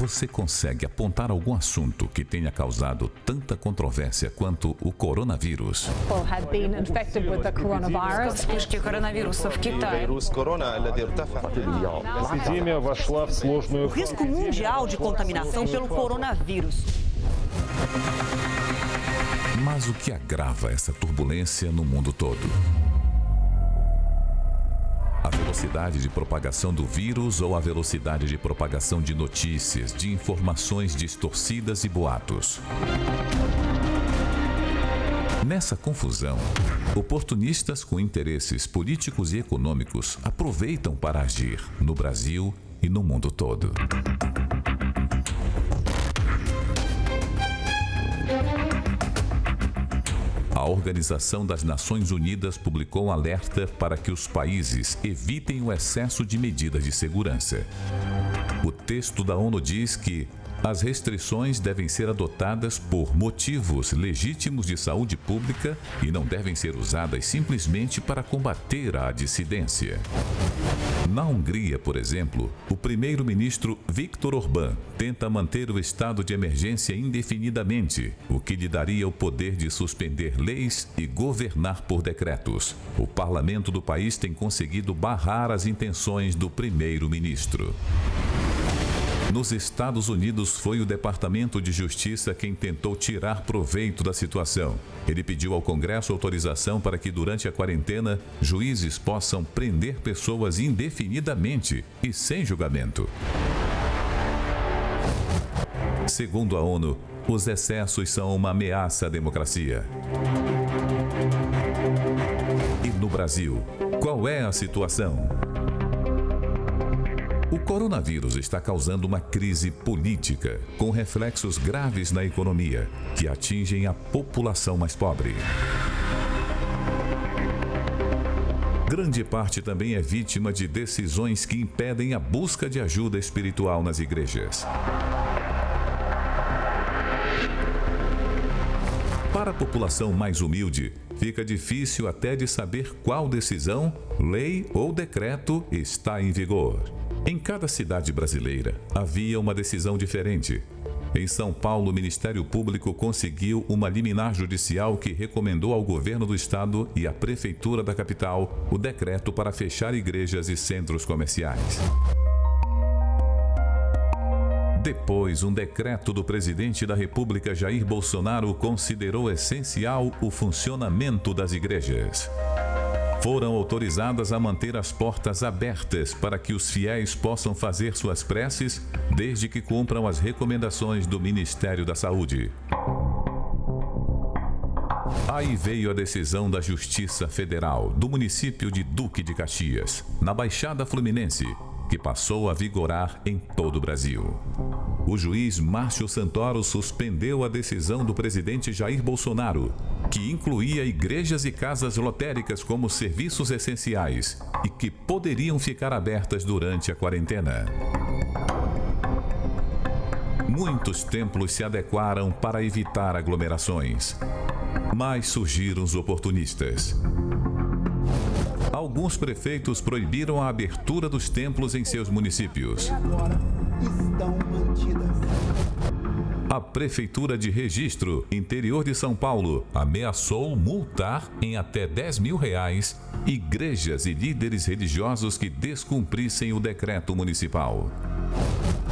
Você consegue apontar algum assunto que tenha causado tanta controvérsia quanto o coronavírus? People had been infected with the coronavirus. Вспышки коронавируса в Китае. فيروس كورونا الذي ارتفع. Epidemia вошла в сложную Risco mundial de contaminação pelo coronavírus. Mas o que agrava essa turbulência no mundo todo? A velocidade de propagação do vírus ou a velocidade de propagação de notícias, de informações distorcidas e boatos? Nessa confusão, oportunistas com interesses políticos e econômicos aproveitam para agir no Brasil e no mundo todo. A Organização das Nações Unidas publicou um alerta para que os países evitem o excesso de medidas de segurança. O texto da ONU diz que as restrições devem ser adotadas por motivos legítimos de saúde pública e não devem ser usadas simplesmente para combater a dissidência. Na Hungria, por exemplo, o primeiro-ministro Viktor Orbán tenta manter o estado de emergência indefinidamente, o que lhe daria o poder de suspender leis e governar por decretos. O parlamento do país tem conseguido barrar as intenções do primeiro-ministro. Nos Estados Unidos, foi o Departamento de Justiça quem tentou tirar proveito da situação. Ele pediu ao Congresso autorização para que, durante a quarentena, juízes possam prender pessoas indefinidamente e sem julgamento. Segundo a ONU, os excessos são uma ameaça à democracia. E no Brasil, qual é a situação? O coronavírus está causando uma crise política, com reflexos graves na economia, que atingem a população mais pobre. Grande parte também é vítima de decisões que impedem a busca de ajuda espiritual nas igrejas. Para a população mais humilde, fica difícil até de saber qual decisão, lei ou decreto está em vigor. Em cada cidade brasileira, havia uma decisão diferente. Em São Paulo, o Ministério Público conseguiu uma liminar judicial que recomendou ao governo do estado e à prefeitura da capital o decreto para fechar igrejas e centros comerciais. Depois, um decreto do presidente da República, Jair Bolsonaro, considerou essencial o funcionamento das igrejas. Foram autorizadas a manter as portas abertas para que os fiéis possam fazer suas preces, desde que cumpram as recomendações do Ministério da Saúde. Aí veio a decisão da Justiça Federal do município de Duque de Caxias, na Baixada Fluminense, que passou a vigorar em todo o Brasil. O juiz Márcio Santoro suspendeu a decisão do presidente Jair Bolsonaro, que incluía igrejas e casas lotéricas como serviços essenciais e que poderiam ficar abertas durante a quarentena. Muitos templos se adequaram para evitar aglomerações, mas surgiram os oportunistas. Alguns prefeitos proibiram a abertura dos templos em seus municípios. Agora estão mantidas. A Prefeitura de Registro, interior de São Paulo, ameaçou multar em até R$10 mil igrejas e líderes religiosos que descumprissem o decreto municipal.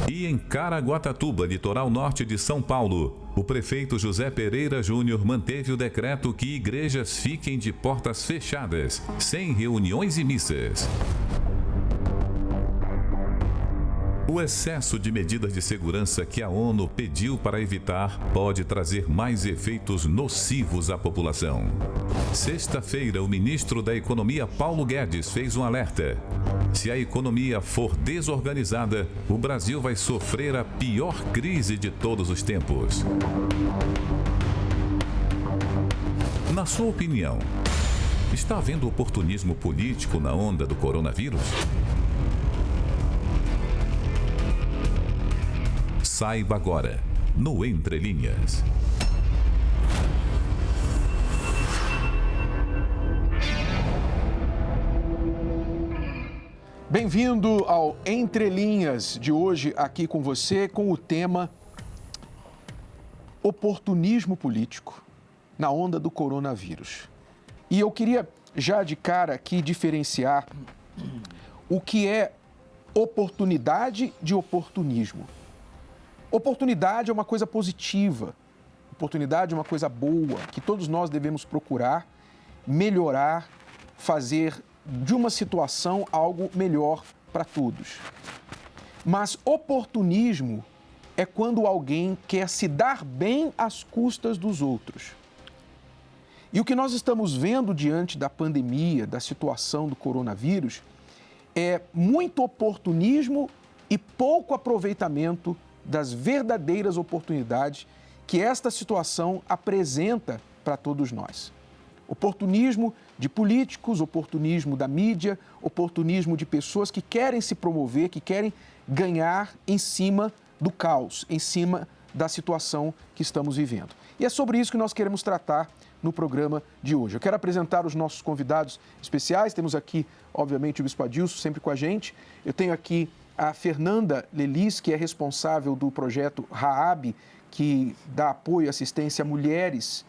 E em Caraguatatuba, litoral norte de São Paulo, o prefeito José Pereira Júnior manteve o decreto que igrejas fiquem de portas fechadas, sem reuniões e missas. O excesso de medidas de segurança que a ONU pediu para evitar pode trazer mais efeitos nocivos à população. Sexta-feira, o ministro da Economia, Paulo Guedes, fez um alerta. Se a economia for desorganizada, o Brasil vai sofrer a pior crise de todos os tempos. Na sua opinião, está havendo oportunismo político na onda do coronavírus? Saiba agora, no Entre Linhas. Bem-vindo ao Entre Linhas de hoje, aqui com você, com o tema oportunismo político na onda do coronavírus. E eu queria já de cara aqui diferenciar o que é oportunidade de oportunismo. Oportunidade é uma coisa positiva, oportunidade é uma coisa boa, que todos nós devemos procurar melhorar, fazer de uma situação algo melhor para todos. Mas oportunismo é quando alguém quer se dar bem às custas dos outros. E o que nós estamos vendo diante da pandemia, da situação do coronavírus, é muito oportunismo e pouco aproveitamento das verdadeiras oportunidades que esta situação apresenta para todos nós. Oportunismo de políticos, oportunismo da mídia, oportunismo de pessoas que querem se promover, que querem ganhar em cima do caos, em cima da situação que estamos vivendo. E é sobre isso que nós queremos tratar no programa de hoje. Eu quero apresentar os nossos convidados especiais. Temos aqui, obviamente, o Bispo Adilson, sempre com a gente. Eu tenho aqui a Fernanda Lelis, que é responsável do projeto RAAB, que dá apoio e assistência a mulheres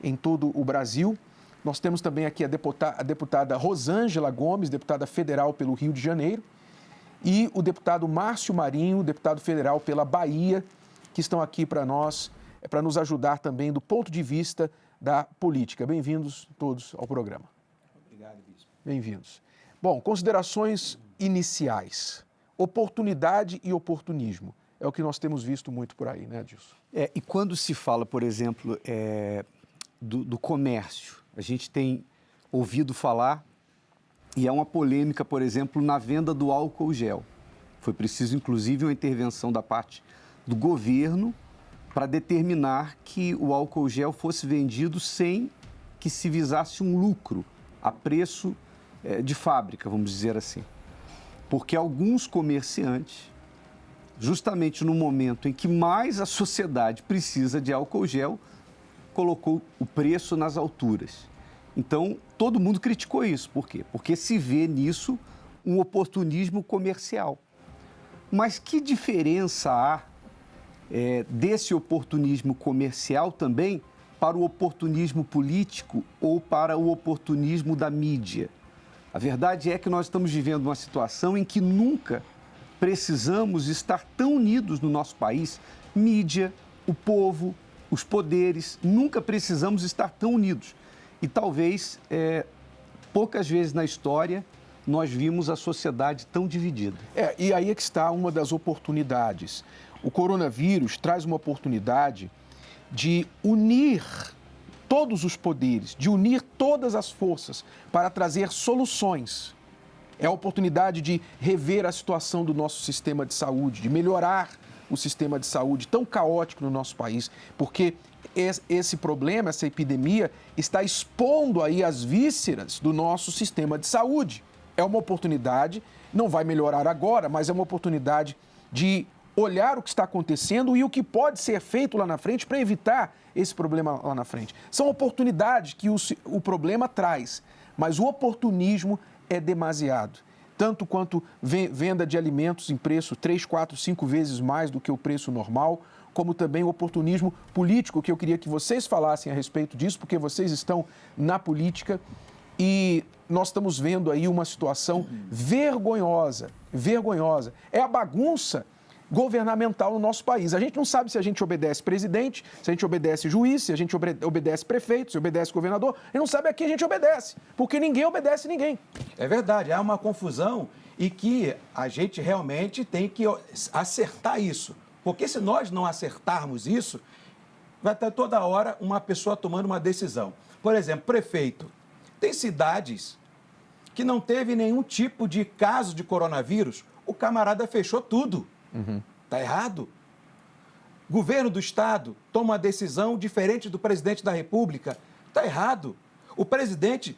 em todo o Brasil. Nós temos também aqui a deputada Rosângela Gomes, deputada federal pelo Rio de Janeiro, e o deputado Márcio Marinho, deputado federal pela Bahia, que estão aqui para nós, para nos ajudar também do ponto de vista da política. Bem-vindos todos ao programa. Obrigado, Bispo. Bem-vindos. Bom, considerações iniciais. Oportunidade e oportunismo. É o que nós temos visto muito por aí, né, Adilson? E quando se fala, por exemplo, do comércio, a gente tem ouvido falar, e é uma polêmica, por exemplo, na venda do álcool gel. Foi preciso, inclusive, uma intervenção da parte do governo para determinar que o álcool gel fosse vendido sem que se visasse um lucro a preço de fábrica, vamos dizer assim. Porque alguns comerciantes, justamente no momento em que mais a sociedade precisa de álcool gel, colocou o preço nas alturas. Então, todo mundo criticou isso. Por quê? Porque se vê nisso um oportunismo comercial. Mas que diferença há desse oportunismo comercial também para o oportunismo político ou para o oportunismo da mídia? A verdade é que nós estamos vivendo uma situação em que nunca precisamos estar tão unidos no nosso país, mídia, o povo, os poderes, nunca precisamos estar tão unidos. E talvez, poucas vezes na história, nós vimos a sociedade tão dividida. E aí é que está uma das oportunidades. O coronavírus traz uma oportunidade de unir todos os poderes, de unir todas as forças para trazer soluções. É a oportunidade de rever a situação do nosso sistema de saúde, de melhorar o sistema de saúde tão caótico no nosso país, porque esse problema, essa epidemia, está expondo aí as vísceras do nosso sistema de saúde. É uma oportunidade, não vai melhorar agora, mas é uma oportunidade de olhar o que está acontecendo e o que pode ser feito lá na frente para evitar esse problema lá na frente. São oportunidades que o problema traz, mas o oportunismo é demasiado. Tanto quanto venda de alimentos em preço 3, 4, 5 vezes mais do que o preço normal, como também o oportunismo político, que eu queria que vocês falassem a respeito disso, porque vocês estão na política e nós estamos vendo aí uma situação vergonhosa. É a bagunça governamental no nosso país. A gente não sabe se a gente obedece presidente, se a gente obedece juiz, se a gente obedece prefeito, se obedece governador. A gente não sabe a quem a gente obedece, porque ninguém obedece ninguém. É verdade, há uma confusão e que a gente realmente tem que acertar isso. Porque se nós não acertarmos isso, vai estar toda hora uma pessoa tomando uma decisão. Por exemplo, prefeito. Tem cidades que não teve nenhum tipo de caso de coronavírus, o camarada fechou tudo. Está errado. Governo do Estado toma uma decisão diferente do presidente da República. Está errado. O presidente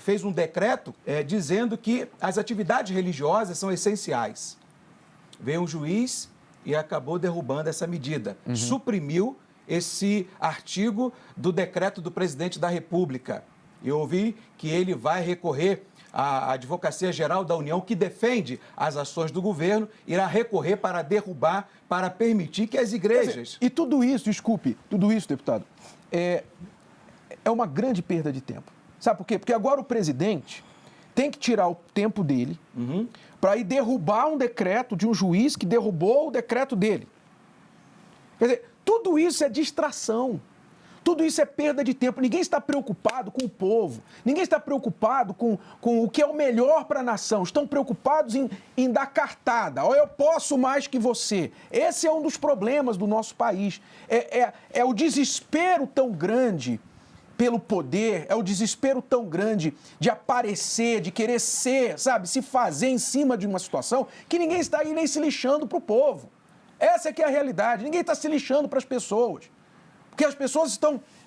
fez um decreto dizendo que as atividades religiosas são essenciais. Veio um juiz e acabou derrubando essa medida. Suprimiu esse artigo do decreto do presidente da República. Eu ouvi que ele vai recorrer a Advocacia Geral da União, que defende as ações do governo, irá recorrer para derrubar, para permitir que as igrejas... E tudo isso, desculpe, tudo isso, deputado, é uma grande perda de tempo. Sabe por quê? Porque agora o presidente tem que tirar o tempo dele para ir derrubar um decreto de um juiz que derrubou o decreto dele. Quer dizer, tudo isso é distração. Tudo isso é perda de tempo. Ninguém está preocupado com o povo. Ninguém está preocupado com o que é o melhor para a nação. Estão preocupados em dar cartada. Ou eu posso mais que você. Esse é um dos problemas do nosso país. É o desespero tão grande pelo poder, é o desespero tão grande de aparecer, de querer ser, sabe, se fazer em cima de uma situação que ninguém está aí nem se lixando para o povo. Essa é que é a realidade. Ninguém está se lixando para as pessoas. Porque as pessoas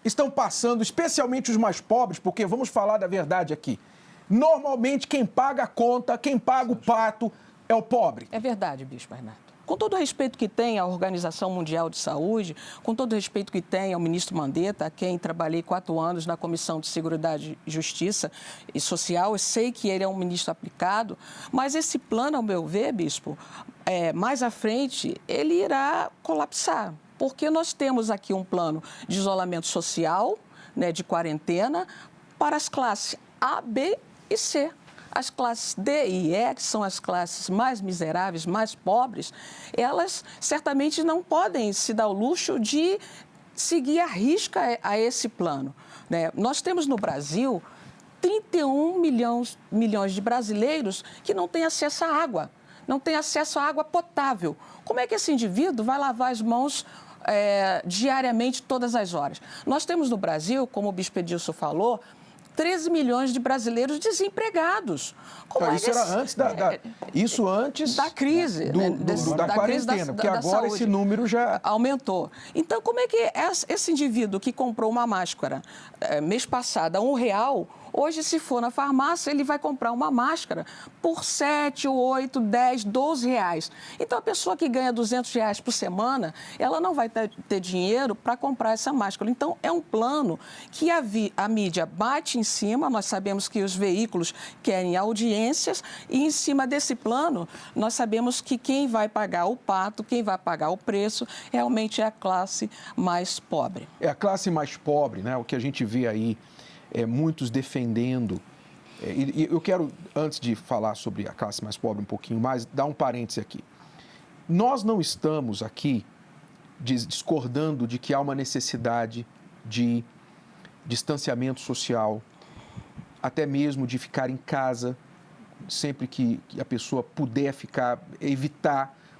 estão passando, especialmente os mais pobres, porque vamos falar da verdade aqui. Normalmente quem paga a conta, quem paga o pato é o pobre. É verdade, Bispo Bernardo. Com todo o respeito que tem à Organização Mundial de Saúde, com todo o respeito que tem ao ministro Mandetta, a quem trabalhei 4 anos na Comissão de Seguridade, Justiça e Social, eu sei que ele é um ministro aplicado, mas esse plano, ao meu ver, Bispo, mais à frente, ele irá colapsar. Porque nós temos aqui um plano de isolamento social, né, de quarentena, para as classes A, B e C. As classes D e E, que são as classes mais miseráveis, mais pobres, elas certamente não podem se dar o luxo de seguir à risca a esse plano, né? Nós temos no Brasil 31 milhões de brasileiros que não têm acesso à água, não têm acesso à água potável. Como é que esse indivíduo vai lavar as mãos diariamente, todas as horas? Nós temos no Brasil, como o Bispo Edilson falou, 13 milhões de brasileiros desempregados. Isso era antes isso antes da crise, da quarentena, porque agora esse número já aumentou. Então, como é que esse indivíduo que comprou uma máscara mês passado a R$1, hoje, se for na farmácia, ele vai comprar uma máscara por 7, 8, 10, 12 reais. Então, a pessoa que ganha R$200 por semana, ela não vai ter dinheiro para comprar essa máscara. Então, é um plano que a mídia bate em cima. Nós sabemos que os veículos querem audiências e, em cima desse plano, nós sabemos que quem vai pagar o pato, quem vai pagar o preço, realmente é a classe mais pobre. É a classe mais pobre, né? O que a gente vê aí, muitos defendendo. E eu quero, antes de falar sobre a classe mais pobre um pouquinho mais, dar um parêntese aqui. Nós não estamos aqui discordando de que há uma necessidade de distanciamento social, até mesmo de ficar em casa, sempre que a pessoa puder ficar,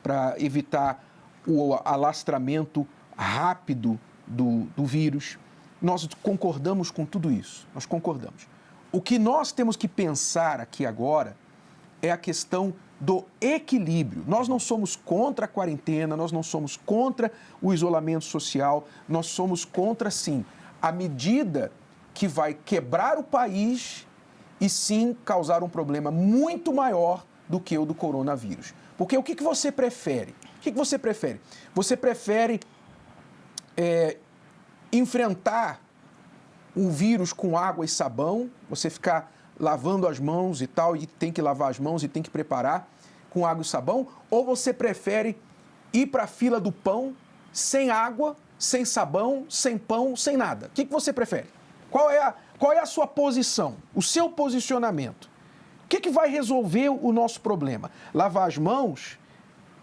para evitar o alastramento rápido do vírus. Nós concordamos com tudo isso, nós concordamos. O que nós temos que pensar aqui agora é a questão do equilíbrio. Nós não somos contra a quarentena, nós não somos contra o isolamento social, nós somos contra, sim, a medida que vai quebrar o país e, sim, causar um problema muito maior do que o do coronavírus. Porque o que você prefere? O que você prefere? Você prefere enfrentar o vírus com água e sabão, você ficar lavando as mãos e tal, e tem que lavar as mãos e tem que preparar com água e sabão, ou você prefere ir para a fila do pão sem água, sem sabão, sem pão, sem nada? O que você prefere? Qual é a sua posição, o seu posicionamento? O que vai resolver o nosso problema? Lavar as mãos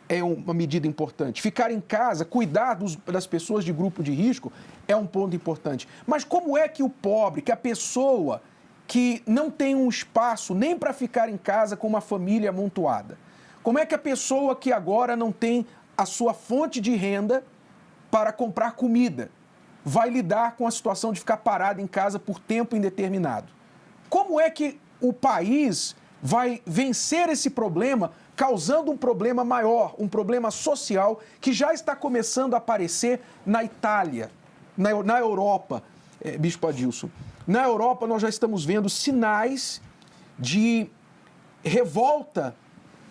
é uma medida importante. Ficar em casa, cuidar das pessoas de grupo de risco é um ponto importante. Mas como é que o pobre, que a pessoa que não tem um espaço nem para ficar em casa com uma família amontoada, como é que a pessoa que agora não tem a sua fonte de renda para comprar comida vai lidar com a situação de ficar parada em casa por tempo indeterminado? Como é que o país vai vencer esse problema, causando um problema maior, um problema social que já está começando a aparecer na Itália, na Europa, Bispo Adilson? Na Europa, nós já estamos vendo sinais de revolta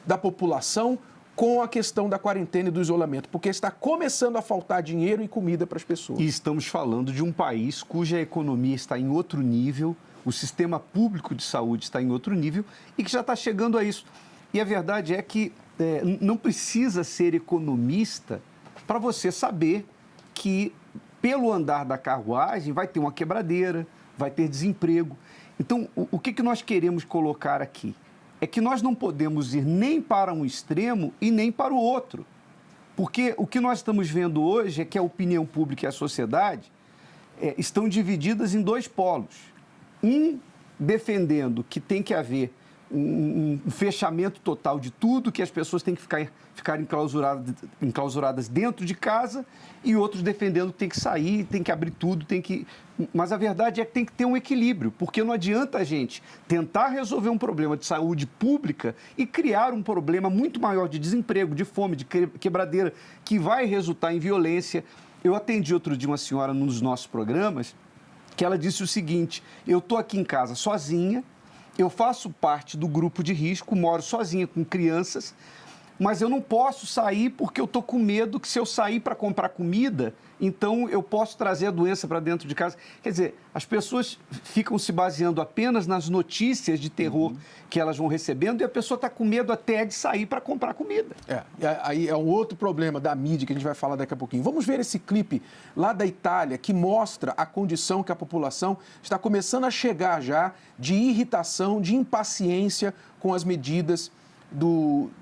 da população com a questão da quarentena e do isolamento, porque está começando a faltar dinheiro e comida para as pessoas. E estamos falando de um país cuja economia está em outro nível, o sistema público de saúde está em outro nível e que já está chegando a isso. E a verdade é que não precisa ser economista para você saber que, pelo andar da carruagem, vai ter uma quebradeira, vai ter desemprego. Então, o que nós queremos colocar aqui? É que nós não podemos ir nem para um extremo e nem para o outro. Porque o que nós estamos vendo hoje é que a opinião pública e a sociedade estão divididas em dois polos. Um defendendo que tem que haver um fechamento total de tudo, que as pessoas têm que ficar enclausuradas dentro de casa, e outros defendendo que tem que sair, tem que abrir tudo, Mas a verdade é que tem que ter um equilíbrio, porque não adianta a gente tentar resolver um problema de saúde pública e criar um problema muito maior de desemprego, de fome, de quebradeira, que vai resultar em violência. Eu atendi outro dia uma senhora num dos nossos programas, que ela disse o seguinte: eu estou aqui em casa sozinha, eu faço parte do grupo de risco, moro sozinha com crianças, mas eu não posso sair porque eu estou com medo que, se eu sair para comprar comida, então eu posso trazer a doença para dentro de casa. Quer dizer, as pessoas ficam se baseando apenas nas notícias de terror que elas vão recebendo, e a pessoa está com medo até de sair para comprar comida. Aí é um outro problema da mídia que a gente vai falar daqui a pouquinho. Vamos ver esse clipe lá da Itália, que mostra a condição que a população está começando a chegar já de irritação, de impaciência com as medidas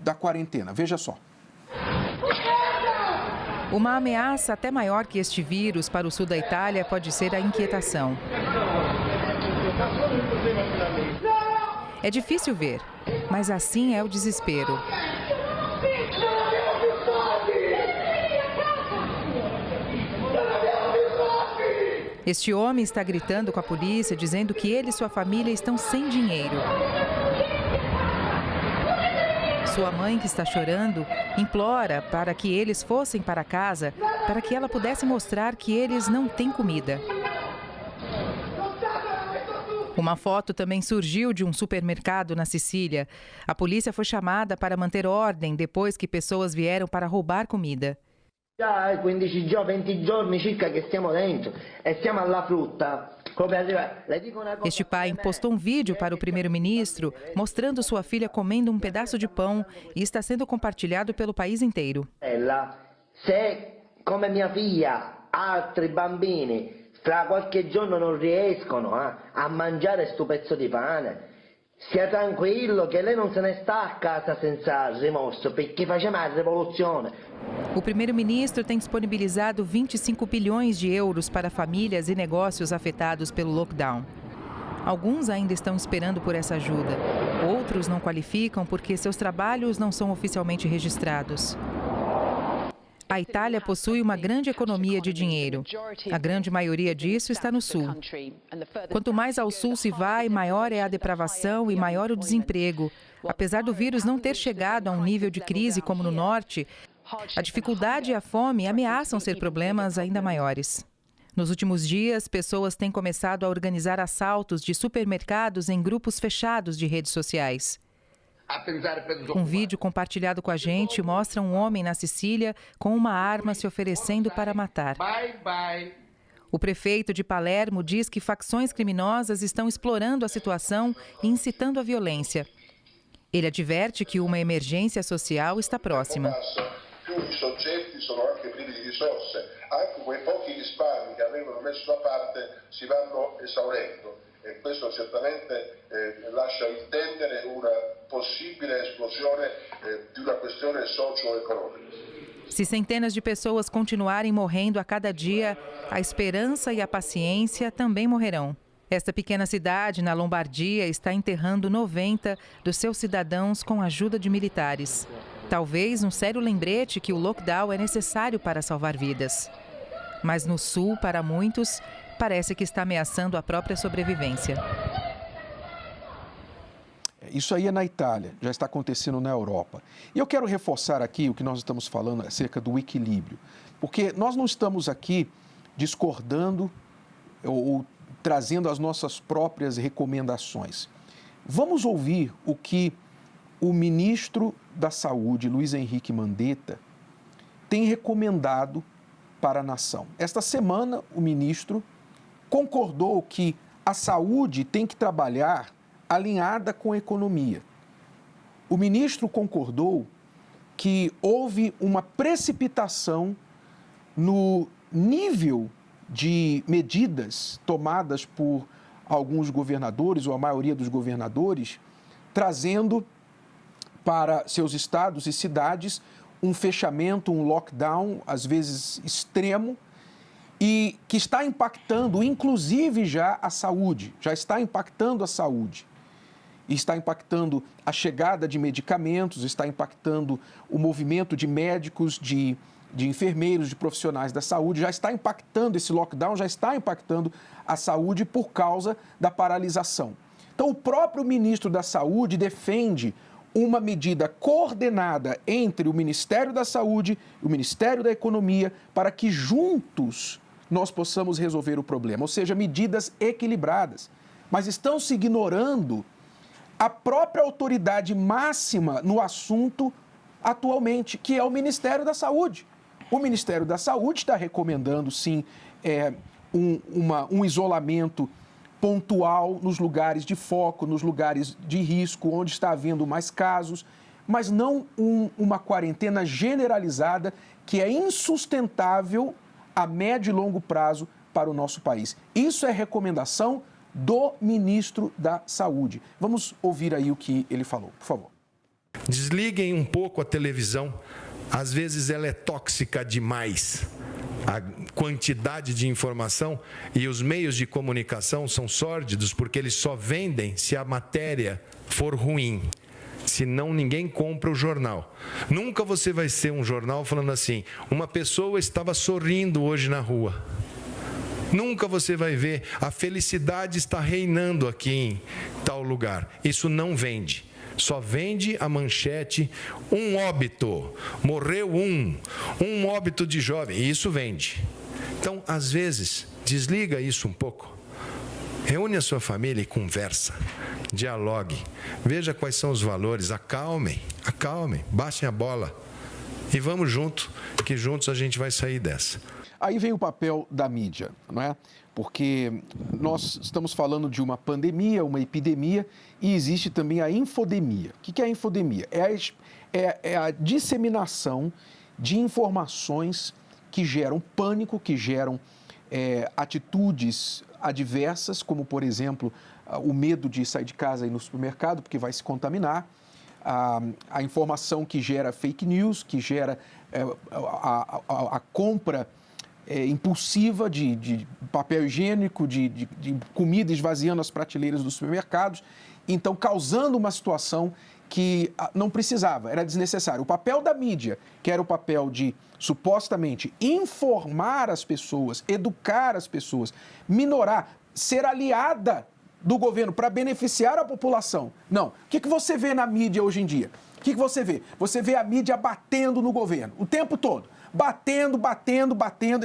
da quarentena. Veja só. Uma ameaça até maior que este vírus para o sul da Itália pode ser a inquietação. É difícil ver, mas assim é o desespero. Este homem está gritando com a polícia, dizendo que ele e sua família estão sem dinheiro. Sua mãe, que está chorando, implora para que eles fossem para casa, para que ela pudesse mostrar que eles não têm comida. Uma foto também surgiu de um supermercado na Sicília. A polícia foi chamada para manter ordem depois que pessoas vieram para roubar comida. Já 15 giorni, 20 giorni circa che stiamo dentro e siamo alla frutta. Este pai postou um vídeo para o primeiro-ministro mostrando sua filha comendo um pedaço de pão e está sendo compartilhado pelo país inteiro. Se, come minha filha, altri bambini fra qualche giorno non riescono a mangiare sto pezzo di pane, sia tranquillo che lei non se ne sta a casa senza rimorso, perché facciamo la rivoluzione. O primeiro-ministro tem disponibilizado 25 bilhões de euros para famílias e negócios afetados pelo lockdown. Alguns ainda estão esperando por essa ajuda. Outros não qualificam porque seus trabalhos não são oficialmente registrados. A Itália possui uma grande economia de dinheiro. A grande maioria disso está no sul. Quanto mais ao sul se vai, maior é a depravação e maior o desemprego. Apesar do vírus não ter chegado a um nível de crise como no norte, a dificuldade e a fome ameaçam ser problemas ainda maiores. Nos últimos dias, pessoas têm começado a organizar assaltos de supermercados em grupos fechados de redes sociais. Um vídeo compartilhado com a gente mostra um homem na Sicília com uma arma se oferecendo para matar. O prefeito de Palermo diz que facções criminosas estão explorando a situação e incitando a violência. Ele adverte que uma emergência social está próxima. I soggetti sono anche privi di risorse, anche quei pochi risparmi che avevano messo da parte si vanno esaurendo e questo certamente lascia intendere una possibile esplosione di una questione socio-economica. Se centenas de pessoas continuarem morrendo a cada dia, a esperança e a paciência também morrerão. Esta pequena cidade, na Lombardia, está enterrando 90 dos seus cidadãos com a ajuda de militares. Talvez um sério lembrete que o lockdown é necessário para salvar vidas. Mas no sul, para muitos, parece que está ameaçando a própria sobrevivência. Isso aí é na Itália, já está acontecendo na Europa. E eu quero reforçar aqui o que nós estamos falando acerca do equilíbrio, porque nós não estamos aqui discordando ou trazendo as nossas próprias recomendações. Vamos ouvir o que o ministro da Saúde, Luiz Henrique Mandetta, tem recomendado para a nação. Esta semana, o ministro concordou que a saúde tem que trabalhar alinhada com a economia. O ministro concordou que houve uma precipitação no nível de medidas tomadas por alguns governadores, ou a maioria dos governadores, trazendo para seus estados e cidades um fechamento, um lockdown, às vezes extremo, e que está impactando, inclusive, já a saúde, já está impactando a saúde. Está impactando a chegada de medicamentos, está impactando o movimento de médicos, de enfermeiros, de profissionais da saúde, já está impactando esse lockdown, já está impactando a saúde por causa da paralisação. Então, o próprio ministro da Saúde defende uma medida coordenada entre o Ministério da Saúde e o Ministério da Economia para que juntos nós possamos resolver o problema, ou seja, medidas equilibradas. Mas estão se ignorando a própria autoridade máxima no assunto atualmente, que é o Ministério da Saúde. O Ministério da Saúde está recomendando, sim, um isolamento pontual nos lugares de foco, nos lugares de risco, onde está havendo mais casos, mas não uma quarentena generalizada que é insustentável a médio e longo prazo para o nosso país. Isso é recomendação do ministro da Saúde. Vamos ouvir aí o que ele falou, por favor. Desliguem um pouco a televisão. Às vezes ela é tóxica demais. A quantidade de informação e os meios de comunicação são sórdidos porque eles só vendem se a matéria for ruim. Senão ninguém compra o jornal. Nunca você vai ser um jornal falando assim, uma pessoa estava sorrindo hoje na rua. Nunca você vai ver, a felicidade está reinando aqui em tal lugar. Isso não vende. Só vende a manchete, um óbito, morreu um óbito de jovem, e isso vende. Então, às vezes, desliga isso um pouco. Reúne a sua família e conversa, dialogue, veja quais são os valores, acalmem, baixem a bola e vamos junto, que juntos a gente vai sair dessa. Aí vem o papel da mídia, não é? Porque nós estamos falando de uma pandemia, uma epidemia, e existe também a infodemia. O que é a infodemia? É a disseminação de informações que geram pânico, que geram atitudes adversas, como, por exemplo, o medo de sair de casa e ir no supermercado, porque vai se contaminar, a informação que gera fake news, que gera a compra impulsiva de papel higiênico, de comida esvaziando as prateleiras dos supermercados, então causando uma situação que não precisava, era desnecessário. O papel da mídia, que era o papel de, supostamente, informar as pessoas, educar as pessoas, minorar, ser aliada do governo para beneficiar a população. Não. O que você vê na mídia hoje em dia? O que você vê? Você vê a mídia batendo no governo o tempo todo. Batendo,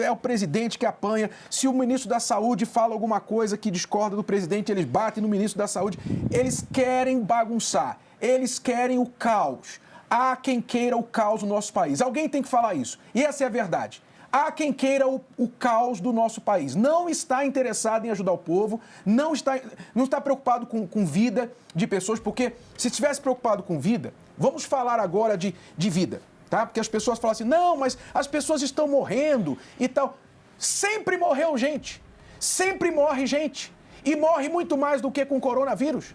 é o presidente que apanha. Se o ministro da Saúde fala alguma coisa que discorda do presidente, eles batem no ministro da Saúde. Eles querem bagunçar, eles querem o caos. Há quem queira o caos no nosso país. Alguém tem que falar isso. E essa é a verdade. Há quem queira o caos do nosso país. Não está interessado em ajudar o povo, não está preocupado com vida de pessoas, porque se estivesse preocupado com vida, vamos falar agora de vida. Tá? Porque as pessoas falam assim, não, mas as pessoas estão morrendo e tal. Sempre morreu gente, sempre morre gente. E morre muito mais do que com coronavírus.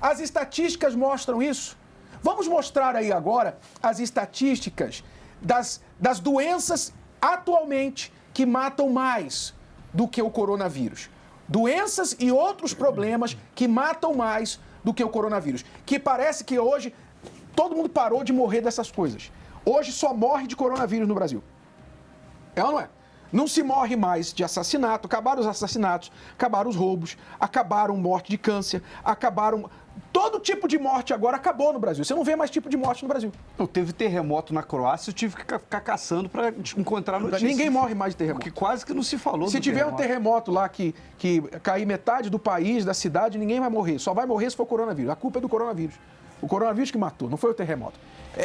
As estatísticas mostram isso. Vamos mostrar aí agora as estatísticas das doenças atualmente que matam mais do que o coronavírus. Doenças e outros problemas que matam mais do que o coronavírus. Que parece que hoje todo mundo parou de morrer dessas coisas. Hoje só morre de coronavírus no Brasil. É ou não é? Não se morre mais de assassinato, acabaram os assassinatos, acabaram os roubos, acabaram morte de câncer, acabaram... Todo tipo de morte agora acabou no Brasil. Você não vê mais tipo de morte no Brasil. Não, teve terremoto na Croácia, eu tive que ficar caçando para encontrar notícias. Ninguém morre mais de terremoto. Porque quase que não se falou Se tiver um terremoto lá que cair metade do país, da cidade, ninguém vai morrer. Só vai morrer se for o coronavírus. A culpa é do coronavírus. O coronavírus que matou, não foi o terremoto.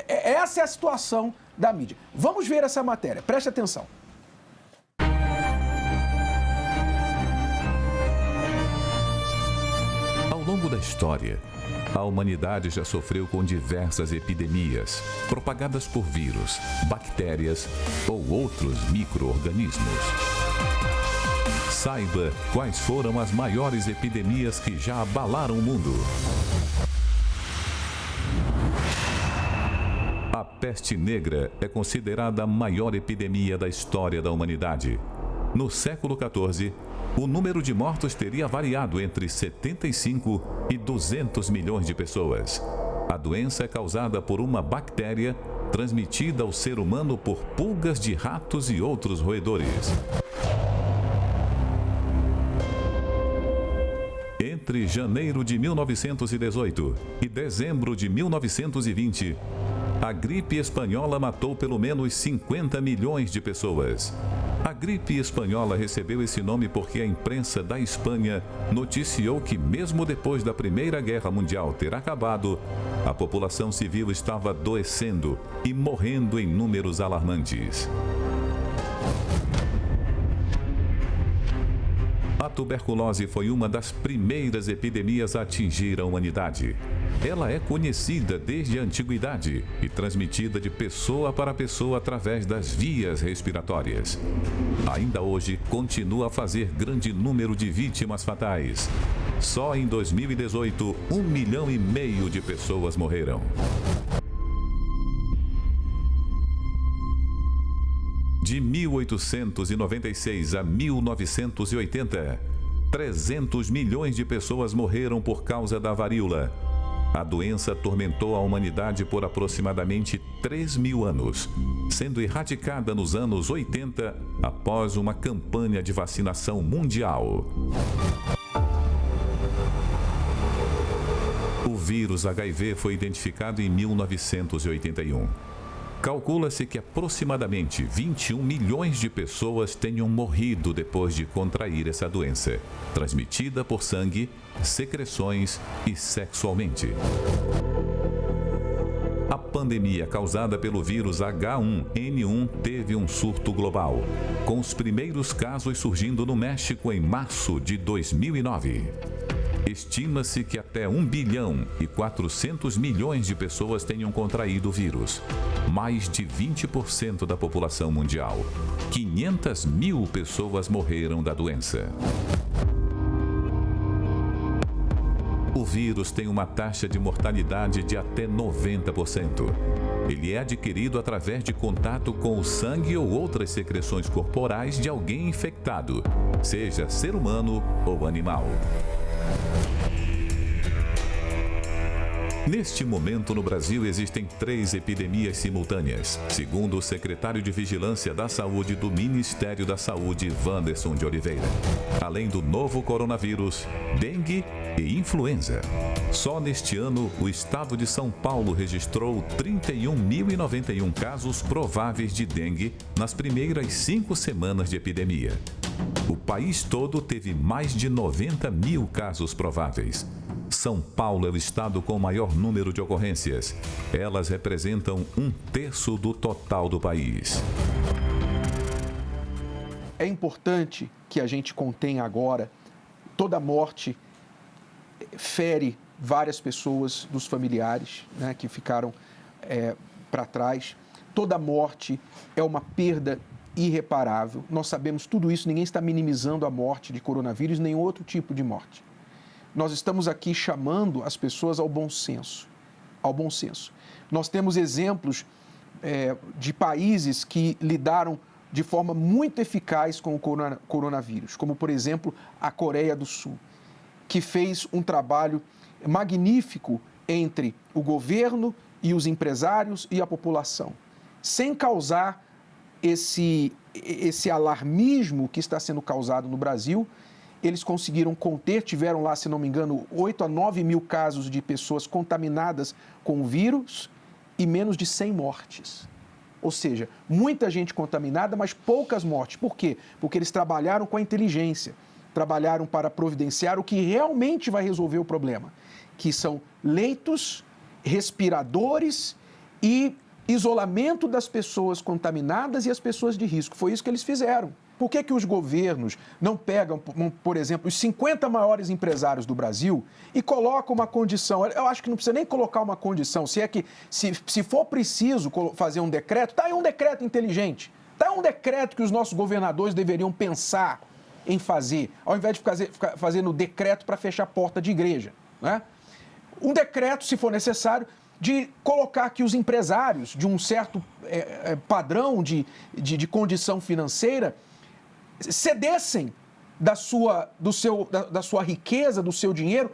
Essa é a situação da mídia. Vamos ver essa matéria. Preste atenção. longo da história, a humanidade já sofreu com diversas epidemias, propagadas por vírus, bactérias ou outros micro-organismos. Saiba quais foram as maiores epidemias que já abalaram o mundo. A peste negra é considerada a maior epidemia da história da humanidade. No século XIV, o número de mortos teria variado entre 75 e 200 milhões de pessoas. A doença é causada por uma bactéria transmitida ao ser humano por pulgas de ratos e outros roedores. Entre janeiro de 1918 e dezembro de 1920, a gripe espanhola matou pelo menos 50 milhões de pessoas. A gripe espanhola recebeu esse nome porque a imprensa da Espanha noticiou que, mesmo depois da Primeira Guerra Mundial ter acabado, a população civil estava adoecendo e morrendo em números alarmantes. A tuberculose foi uma das primeiras epidemias a atingir a humanidade. Ela é conhecida desde a antiguidade e transmitida de pessoa para pessoa através das vias respiratórias. Ainda hoje, continua a fazer grande número de vítimas fatais. Só em 2018, 1,5 milhão de pessoas morreram. De 1896 a 1980, 300 milhões de pessoas morreram por causa da varíola. A doença atormentou a humanidade por aproximadamente 3.000 anos, sendo erradicada nos anos 80 após uma campanha de vacinação mundial. O vírus HIV foi identificado em 1981. Calcula-se que aproximadamente 21 milhões de pessoas tenham morrido depois de contrair essa doença, transmitida por sangue, secreções e sexualmente. A pandemia causada pelo vírus H1N1 teve um surto global, com os primeiros casos surgindo no México em março de 2009. Estima-se que até 1 bilhão e 400 milhões de pessoas tenham contraído o vírus, mais de 20% da população mundial. 500 mil pessoas morreram da doença. O vírus tem uma taxa de mortalidade de até 90%. Ele é adquirido através de contato com o sangue ou outras secreções corporais de alguém infectado, seja ser humano ou animal. Neste momento, no Brasil, existem 3 epidemias simultâneas, segundo o secretário de Vigilância da Saúde do Ministério da Saúde, Wanderson de Oliveira. Além do novo coronavírus, dengue e influenza. Só neste ano, o estado de São Paulo registrou 31.091 casos prováveis de dengue nas primeiras 5 semanas de epidemia. O país todo teve mais de 90 mil casos prováveis. São Paulo é o estado com o maior número de ocorrências. Elas representam 1/3 do total do país. É importante que a gente contenha agora. Toda morte fere várias pessoas dos familiares, né, que ficaram para trás. Toda morte é uma perda irreparável. Nós sabemos tudo isso, ninguém está minimizando a morte de coronavírus, nem outro tipo de morte. Nós estamos aqui chamando as pessoas ao bom senso. Ao bom senso. Nós temos exemplos de países que lidaram de forma muito eficaz com o coronavírus, como, por exemplo, a Coreia do Sul, que fez um trabalho magnífico entre o governo e os empresários e a população, sem causar esse alarmismo que está sendo causado no Brasil. Eles conseguiram conter, tiveram lá, se não me engano, 8 a 9 mil casos de pessoas contaminadas com o vírus e menos de 100 mortes. Ou seja, muita gente contaminada, mas poucas mortes. Por quê? Porque eles trabalharam com a inteligência, trabalharam para providenciar o que realmente vai resolver o problema, que são leitos, respiradores e isolamento das pessoas contaminadas e as pessoas de risco. Foi isso que eles fizeram. Por que os governos não pegam, por exemplo, os 50 maiores empresários do Brasil e colocam uma condição? Eu acho que não precisa nem colocar uma condição. Se for preciso fazer um decreto, tá aí um decreto inteligente. Tá aí um decreto que os nossos governadores deveriam pensar em fazer, ao invés de ficar fazendo decreto para fechar a porta de igreja, né? Um decreto, se for necessário, de colocar que os empresários de um certo padrão de condição financeira cedessem da sua riqueza, do seu dinheiro,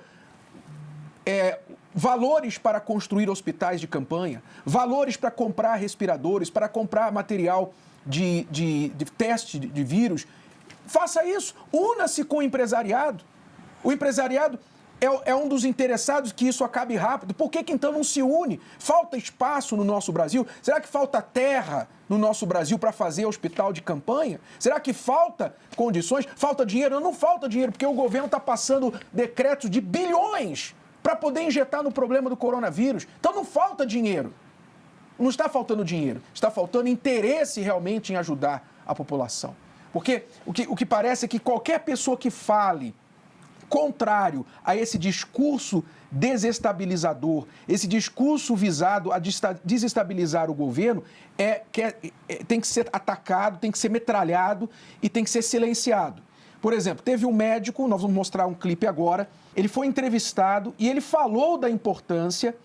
valores para construir hospitais de campanha, valores para comprar respiradores, para comprar material de teste de vírus. Faça isso, una-se com o empresariado. O empresariado é um dos interessados que isso acabe rápido. Por que então não se une? Falta espaço no nosso Brasil? Será que falta terra no nosso Brasil para fazer hospital de campanha? Será que falta condições? Falta dinheiro? Não falta dinheiro, porque o governo está passando decretos de bilhões para poder injetar no problema do coronavírus. Então não falta dinheiro. Não está faltando dinheiro, está faltando interesse realmente em ajudar a população. Porque o que parece é que qualquer pessoa que fale contrário a esse discurso desestabilizador, esse discurso visado a desestabilizar o governo, tem que ser atacado, tem que ser metralhado e tem que ser silenciado. Por exemplo, teve um médico, nós vamos mostrar um clipe agora, ele foi entrevistado e ele falou da importância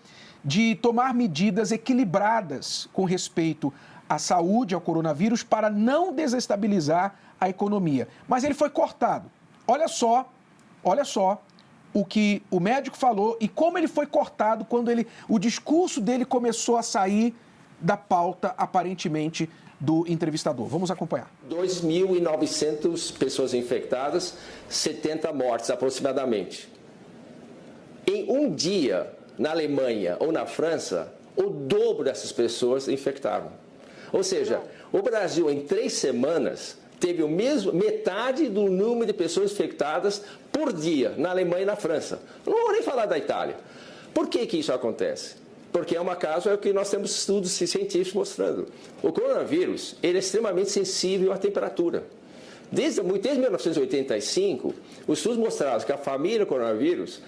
de tomar medidas equilibradas com respeito à saúde, ao coronavírus, para não desestabilizar a economia. Mas ele foi cortado. Olha só o que o médico falou e como ele foi cortado quando o discurso dele começou a sair da pauta, aparentemente, do entrevistador. Vamos acompanhar. 2.900 pessoas infectadas, 70 mortes aproximadamente. Em um dia, na Alemanha ou na França, o dobro dessas pessoas infectaram. Ou seja, o Brasil, em 3 semanas, teve metade do número de pessoas infectadas por dia na Alemanha e na França. Não vou nem falar da Itália. Por que isso acontece? Porque é o que nós temos estudos científicos mostrando. O coronavírus, ele é extremamente sensível à temperatura. Desde 1985, os estudos mostraram que a família coronavírus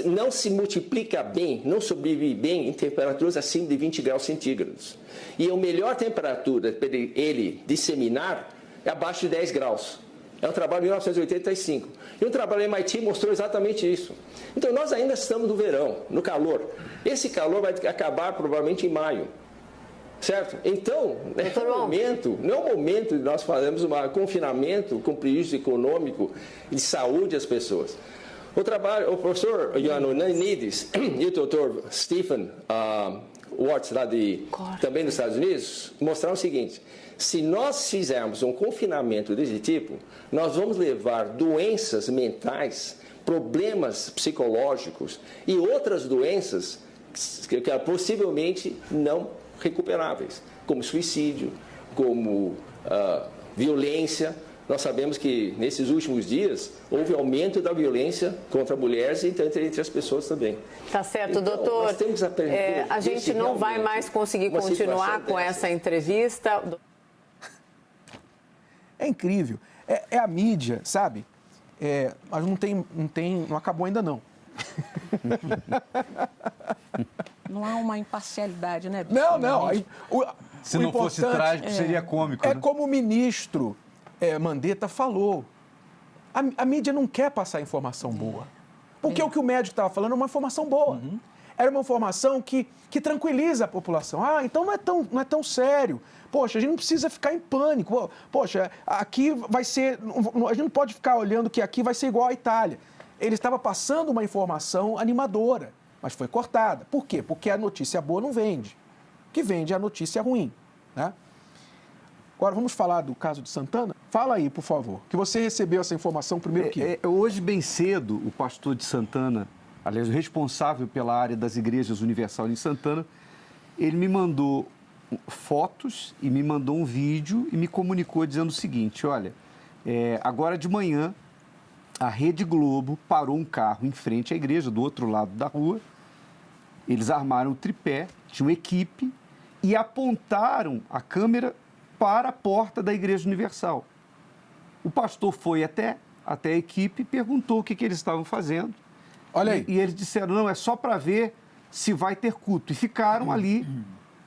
não se multiplica bem, não sobrevive bem em temperaturas acima de 20 graus centígrados. E a melhor temperatura para ele disseminar é abaixo de 10 graus. É um trabalho de 1985. E um trabalho em MIT mostrou exatamente isso. Então, nós ainda estamos no verão, no calor. Esse calor vai acabar provavelmente em maio. Certo? Então, não é o momento de nós fazermos um confinamento com prejuízo econômico e de saúde às pessoas. O professor Ioannidis e o doutor Stephen Watts, também dos Estados Unidos, mostraram o seguinte: se nós fizermos um confinamento desse tipo, nós vamos levar doenças mentais, problemas psicológicos e outras doenças que possivelmente não recuperáveis, como suicídio, como violência. Nós sabemos que, nesses últimos dias, houve aumento da violência contra mulheres e entre as pessoas também. Tá certo, então, doutor. A gente não vai mais conseguir continuar com essa entrevista. É incrível. É a mídia, sabe? Mas não acabou ainda não. Não há uma imparcialidade, né? Não. Se não fosse trágico, seria cômico. É, né? Como o ministro Mandetta falou. A mídia não quer passar informação boa. Porque o que o médico estava falando é uma informação boa. Uhum. Era uma informação que tranquiliza a população. Então não é tão sério. Poxa, a gente não precisa ficar em pânico. Poxa, aqui vai ser... A gente não pode ficar olhando que aqui vai ser igual à Itália. Ele estava passando uma informação animadora, mas foi cortada. Por quê? Porque a notícia boa não vende. O que vende é a notícia ruim, né? Agora, vamos falar do caso de Santana? Fala aí, por favor, que você recebeu essa informação primeiro que eu. Hoje, bem cedo, o pastor de Santana, aliás, o responsável pela área das igrejas Universal em Santana, ele me mandou fotos e me mandou um vídeo e me comunicou dizendo o seguinte: olha, agora de manhã, a Rede Globo parou um carro em frente à igreja, do outro lado da rua. Eles armaram o tripé, tinham equipe e apontaram a câmera para a porta da Igreja Universal. O pastor foi até a equipe e perguntou o que eles estavam fazendo. Olha aí. E eles disseram, não, é só para ver se vai ter culto. E ficaram ali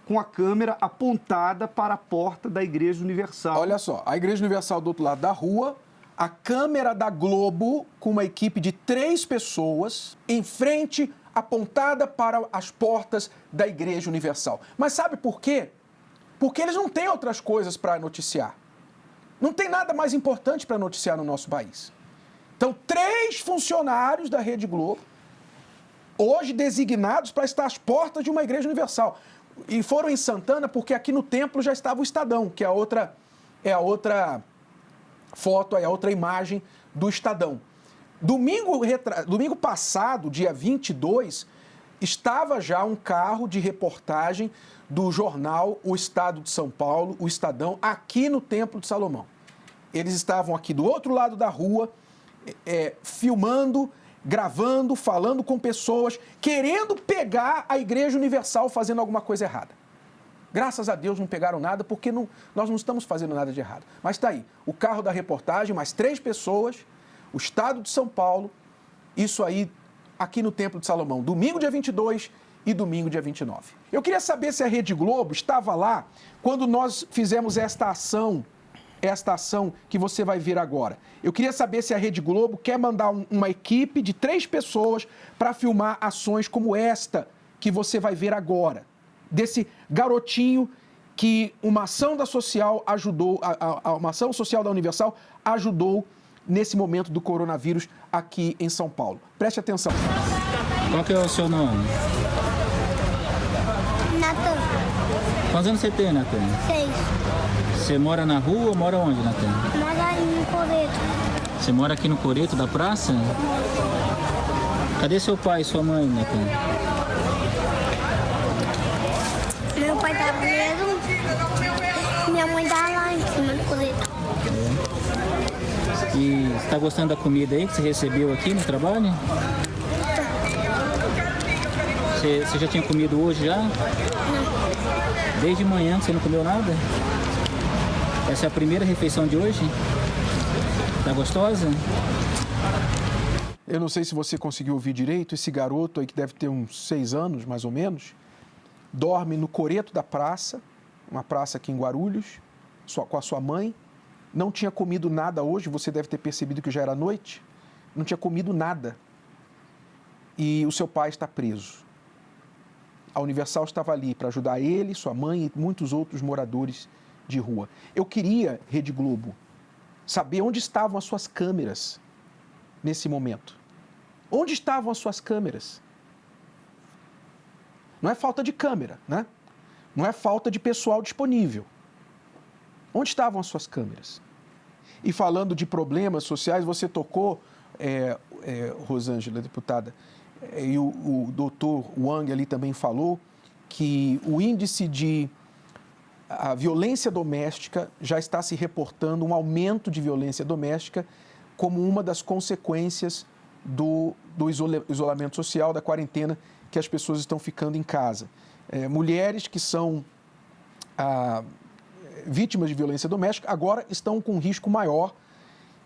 com a câmera apontada para a porta da Igreja Universal. Olha só, a Igreja Universal do outro lado da rua, a câmera da Globo com uma equipe de 3 pessoas em frente, apontada para as portas da Igreja Universal. Mas sabe por quê? Porque eles não têm outras coisas para noticiar. Não tem nada mais importante para noticiar no nosso país. Então, 3 funcionários da Rede Globo, hoje designados para estar às portas de uma Igreja Universal. E foram em Santana porque aqui no templo já estava o Estadão, que é a outra foto, é a outra imagem do Estadão. Domingo passado, dia 22, estava já um carro de reportagem do jornal O Estado de São Paulo, o Estadão, aqui no Templo de Salomão. Eles estavam aqui do outro lado da rua, filmando, gravando, falando com pessoas, querendo pegar a Igreja Universal fazendo alguma coisa errada. Graças a Deus não pegaram nada, porque nós não estamos fazendo nada de errado. Mas está aí, o carro da reportagem, mais 3 pessoas, o Estado de São Paulo, isso aí aqui no Templo de Salomão, domingo dia 22 e domingo dia 29. Eu queria saber se a Rede Globo estava lá quando nós fizemos esta ação que você vai ver agora. Eu queria saber se a Rede Globo quer mandar uma equipe de 3 pessoas para filmar ações como esta que você vai ver agora. Desse garotinho que uma ação da social ajudou, uma ação social da Universal ajudou nesse momento do coronavírus aqui em São Paulo. Preste atenção. Qual que é o seu nome? Natan. Quantos anos você tem, Natan? 6. Você mora na rua ou mora onde, Natan? Mora ali no Coreto. Você mora aqui no Coreto da praça? Cadê seu pai e sua mãe, Natan? Meu pai tá preso. Minha mãe tá lá em cima do Coreto. E você está gostando da comida aí que você recebeu aqui no trabalho? Você já tinha comido hoje já? Não. Desde manhã que você não comeu nada? Essa é a primeira refeição de hoje? Tá gostosa? Eu não sei se você conseguiu ouvir direito, esse garoto aí que deve ter uns 6 anos, mais ou menos, dorme no coreto da praça, uma praça aqui em Guarulhos, com a sua mãe. Não tinha comido nada hoje, você deve ter percebido que já era noite. Não tinha comido nada. E o seu pai está preso. A Universal estava ali para ajudar ele, sua mãe e muitos outros moradores de rua. Eu queria, Rede Globo, saber onde estavam as suas câmeras nesse momento. Onde estavam as suas câmeras? Não é falta de câmera, né? Não é falta de pessoal disponível. Onde estavam as suas câmeras? E falando de problemas sociais, você tocou, Rosângela, deputada, e o doutor Wang ali também falou que o índice de a violência doméstica já está se reportando, um aumento de violência doméstica como uma das consequências do isolamento social, da quarentena, que as pessoas estão ficando em casa. Mulheres que são vítimas de violência doméstica agora estão com um risco maior,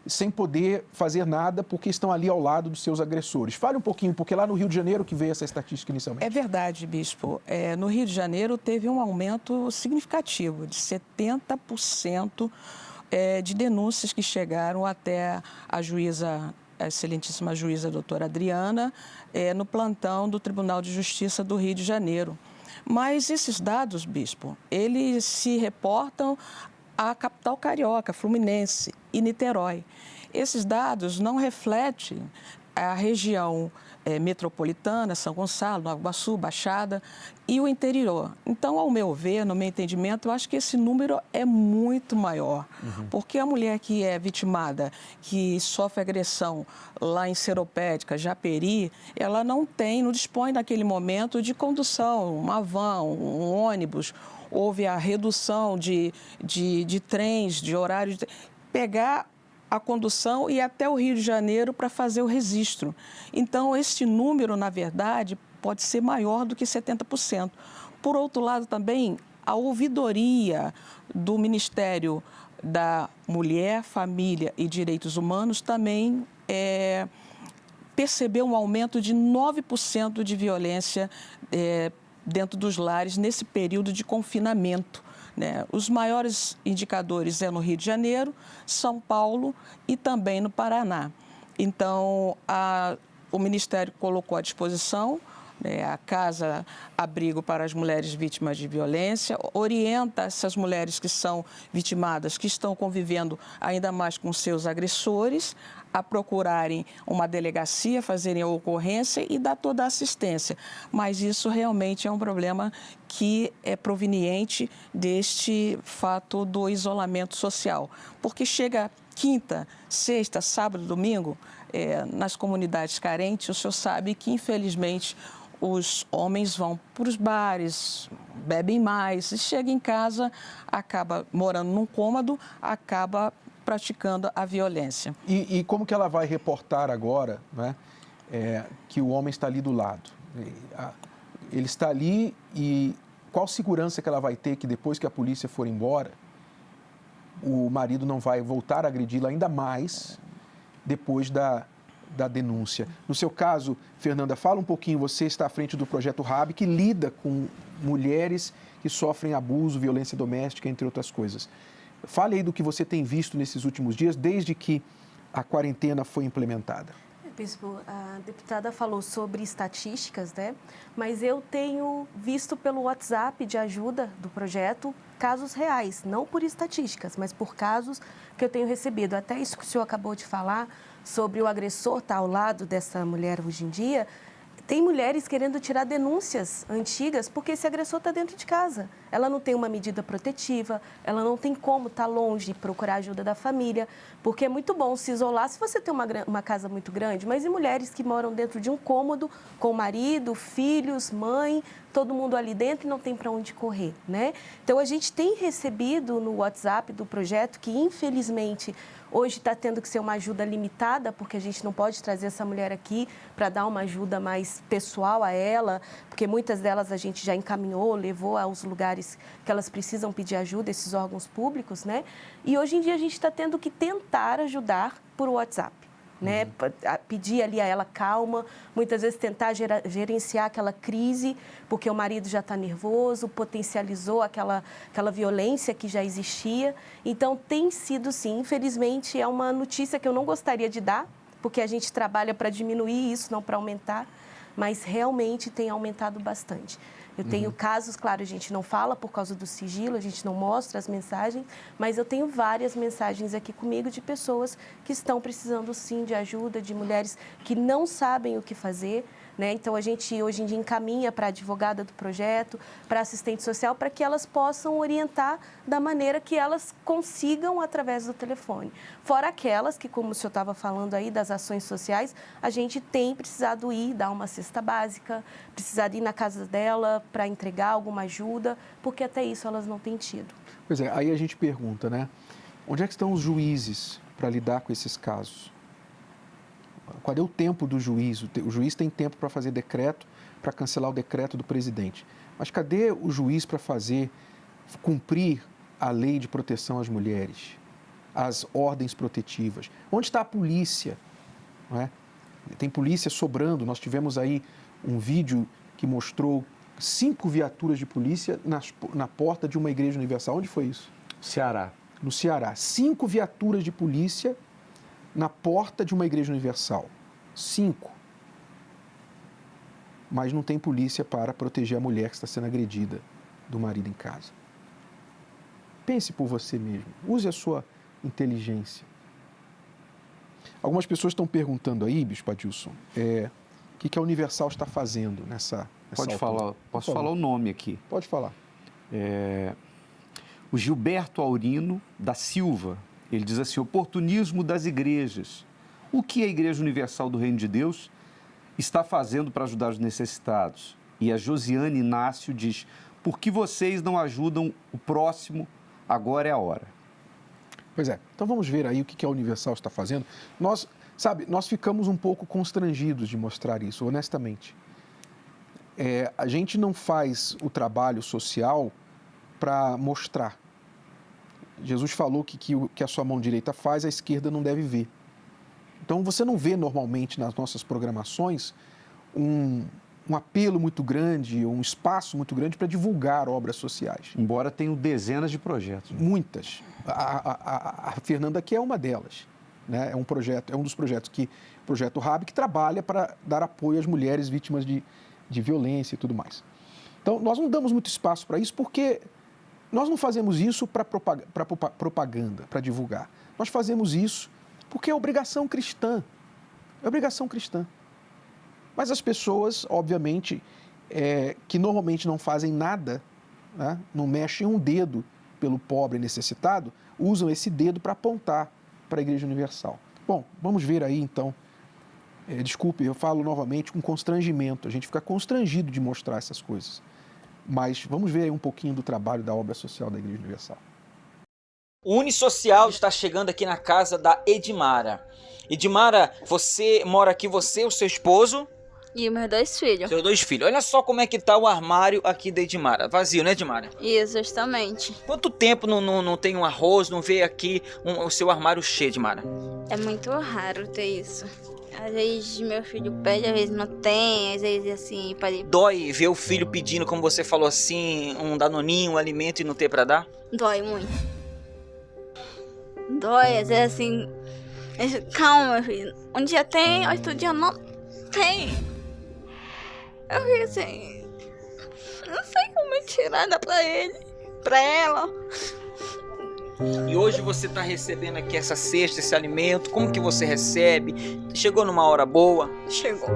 sem poder fazer nada, porque estão ali ao lado dos seus agressores. Fale um pouquinho, porque lá no Rio de Janeiro que veio essa estatística inicialmente. É verdade, Bispo. No Rio de Janeiro teve um aumento significativo, de 70% de denúncias que chegaram até a excelentíssima juíza doutora Adriana, no plantão do Tribunal de Justiça do Rio de Janeiro. Mas esses dados, Bispo, eles se reportam à capital carioca, Fluminense e Niterói. Esses dados não refletem a região metropolitana, São Gonçalo, Nova Iguaçu, Baixada e o interior. Então, ao meu ver, no meu entendimento, eu acho que esse número é muito maior. Porque a mulher que é vitimada, que sofre agressão lá em Seropédica, Japeri, ela não dispõe naquele momento de condução, uma van, um ônibus. Houve a redução de trens, de horários, pegar a condução e ir até o Rio de Janeiro para fazer o registro. Então, esse número, na verdade, pode ser maior do que 70%. Por outro lado, também, a ouvidoria do Ministério da Mulher, Família e Direitos Humanos também percebeu um aumento de 9% de violência dentro dos lares nesse período de confinamento, né? Os maiores indicadores no Rio de Janeiro, São Paulo e também no Paraná. Então, o Ministério colocou à disposição a Casa Abrigo para as Mulheres Vítimas de Violência, orienta essas mulheres que são vitimadas, que estão convivendo ainda mais com seus agressores, a procurarem uma delegacia, fazerem a ocorrência e dar toda a assistência. Mas isso realmente é um problema que é proveniente deste fato do isolamento social. Porque chega quinta, sexta, sábado, domingo, nas comunidades carentes, o senhor sabe que, infelizmente, os homens vão para os bares, bebem mais, e chega em casa, acaba morando num cômodo, acaba praticando a violência. E como que ela vai reportar agora, né, que o homem está ali do lado? Ele está ali e qual segurança que ela vai ter que depois que a polícia for embora, o marido não vai voltar a agredi-la ainda mais depois da denúncia? No seu caso, Fernanda, fala um pouquinho, você está à frente do projeto RAB, que lida com mulheres que sofrem abuso, violência doméstica, entre outras coisas. Fale aí do que você tem visto nesses últimos dias, desde que a quarentena foi implementada. Bispo, a deputada falou sobre estatísticas, né? Mas eu tenho visto pelo WhatsApp de ajuda do projeto casos reais, não por estatísticas, mas por casos que eu tenho recebido. Até isso que o senhor acabou de falar sobre o agressor estar ao lado dessa mulher hoje em dia. Tem mulheres querendo tirar denúncias antigas porque esse agressor está dentro de casa. Ela não tem uma medida protetiva, ela não tem como estar longe e procurar ajuda da família, porque é muito bom se isolar se você tem uma casa muito grande, mas e mulheres que moram dentro de um cômodo com marido, filhos, mãe, todo mundo ali dentro e não tem para onde correr, né? Então, a gente tem recebido no WhatsApp do projeto que, infelizmente, hoje está tendo que ser uma ajuda limitada, porque a gente não pode trazer essa mulher aqui para dar uma ajuda mais pessoal a ela, porque muitas delas a gente já encaminhou, levou aos lugares que elas precisam pedir ajuda, esses órgãos públicos, né? E hoje em dia a gente está tendo que tentar ajudar por WhatsApp, né? Pedir ali a ela calma, muitas vezes tentar gerenciar aquela crise, porque o marido já está nervoso, potencializou aquela violência que já existia. Então, tem sido, sim, infelizmente, é uma notícia que eu não gostaria de dar, porque a gente trabalha para diminuir isso, não para aumentar, mas realmente tem aumentado bastante. Eu tenho casos, claro, a gente não fala por causa do sigilo, a gente não mostra as mensagens, mas eu tenho várias mensagens aqui comigo de pessoas que estão precisando, sim, de ajuda, de mulheres que não sabem o que fazer, né? Então, a gente hoje em dia encaminha para a advogada do projeto, para a assistente social, para que elas possam orientar da maneira que elas consigam através do telefone. Fora aquelas que, como o senhor estava falando aí, das ações sociais, a gente tem precisado ir dar uma cesta básica, precisado ir na casa dela para entregar alguma ajuda, porque até isso elas não têm tido. Pois é, aí a gente pergunta, né? Onde é que estão os juízes para lidar com esses casos? Qual é o tempo do juiz? O juiz tem tempo para fazer decreto, para cancelar o decreto do presidente. Mas cadê o juiz para cumprir a lei de proteção às mulheres, as ordens protetivas? Onde está a polícia? Não é? Tem polícia sobrando. Nós tivemos aí um vídeo que mostrou 5 viaturas de polícia na porta de uma igreja universal. Onde foi isso? Ceará. No Ceará. 5 viaturas de polícia na porta de uma igreja universal. 5. Mas não tem polícia para proteger a mulher que está sendo agredida do marido em casa. Pense por você mesmo. Use a sua inteligência. Algumas pessoas estão perguntando aí, Bispo Adilson, o que a Universal está fazendo nessa Pode altura? falar, posso falar o nome aqui. Pode falar. O Gilberto Aurino da Silva, ele diz assim: oportunismo das igrejas. O que a Igreja Universal do Reino de Deus está fazendo para ajudar os necessitados? E a Josiane Inácio diz: por que vocês não ajudam o próximo? Agora é a hora. Pois é. Então vamos ver aí o que a Universal está fazendo. Nós ficamos um pouco constrangidos de mostrar isso, honestamente. A gente não faz o trabalho social para mostrar. Jesus falou que o que a sua mão direita faz, a esquerda não deve ver. Então, você não vê normalmente nas nossas programações um apelo muito grande, um espaço muito grande para divulgar obras sociais. Embora tenham dezenas de projetos. Né? Muitas. A Fernanda aqui é uma delas. Né? É um dos projetos o Projeto RAB, que trabalha para dar apoio às mulheres vítimas de violência e tudo mais. Então, nós não damos muito espaço para isso porque nós não fazemos isso para propaganda, para divulgar. Nós fazemos isso porque é obrigação cristã. É obrigação cristã. Mas as pessoas, obviamente, que normalmente não fazem nada, né, não mexem um dedo pelo pobre necessitado, usam esse dedo para apontar para a Igreja Universal. Bom, vamos ver aí então. Desculpe, eu falo novamente com constrangimento. A gente fica constrangido de mostrar essas coisas. Mas vamos ver aí um pouquinho do trabalho da obra social da Igreja Universal. O Unisocial está chegando aqui na casa da Edmara. Edmara, você mora aqui, você, o seu esposo... E meus 2 filhos. Seus 2 filhos. Olha só como é que tá o armário aqui da Edmara. Vazio, né, Edmara? Isso, justamente. Quanto tempo não tem um arroz, não vê aqui o seu armário cheio, Edmara? É muito raro ter isso. Às vezes meu filho pede, às vezes não tem, às vezes assim... Dói ver o filho pedindo, como você falou assim, um danoninho, um alimento e não ter pra dar? Dói muito. Dói, às vezes assim... Calma, meu filho. Um dia tem, outro dia não tem. Eu fico assim... Não sei como tirar, dá pra ele, pra ela. E hoje você está recebendo aqui essa cesta, esse alimento. Como que você recebe? Chegou numa hora boa? Chegou.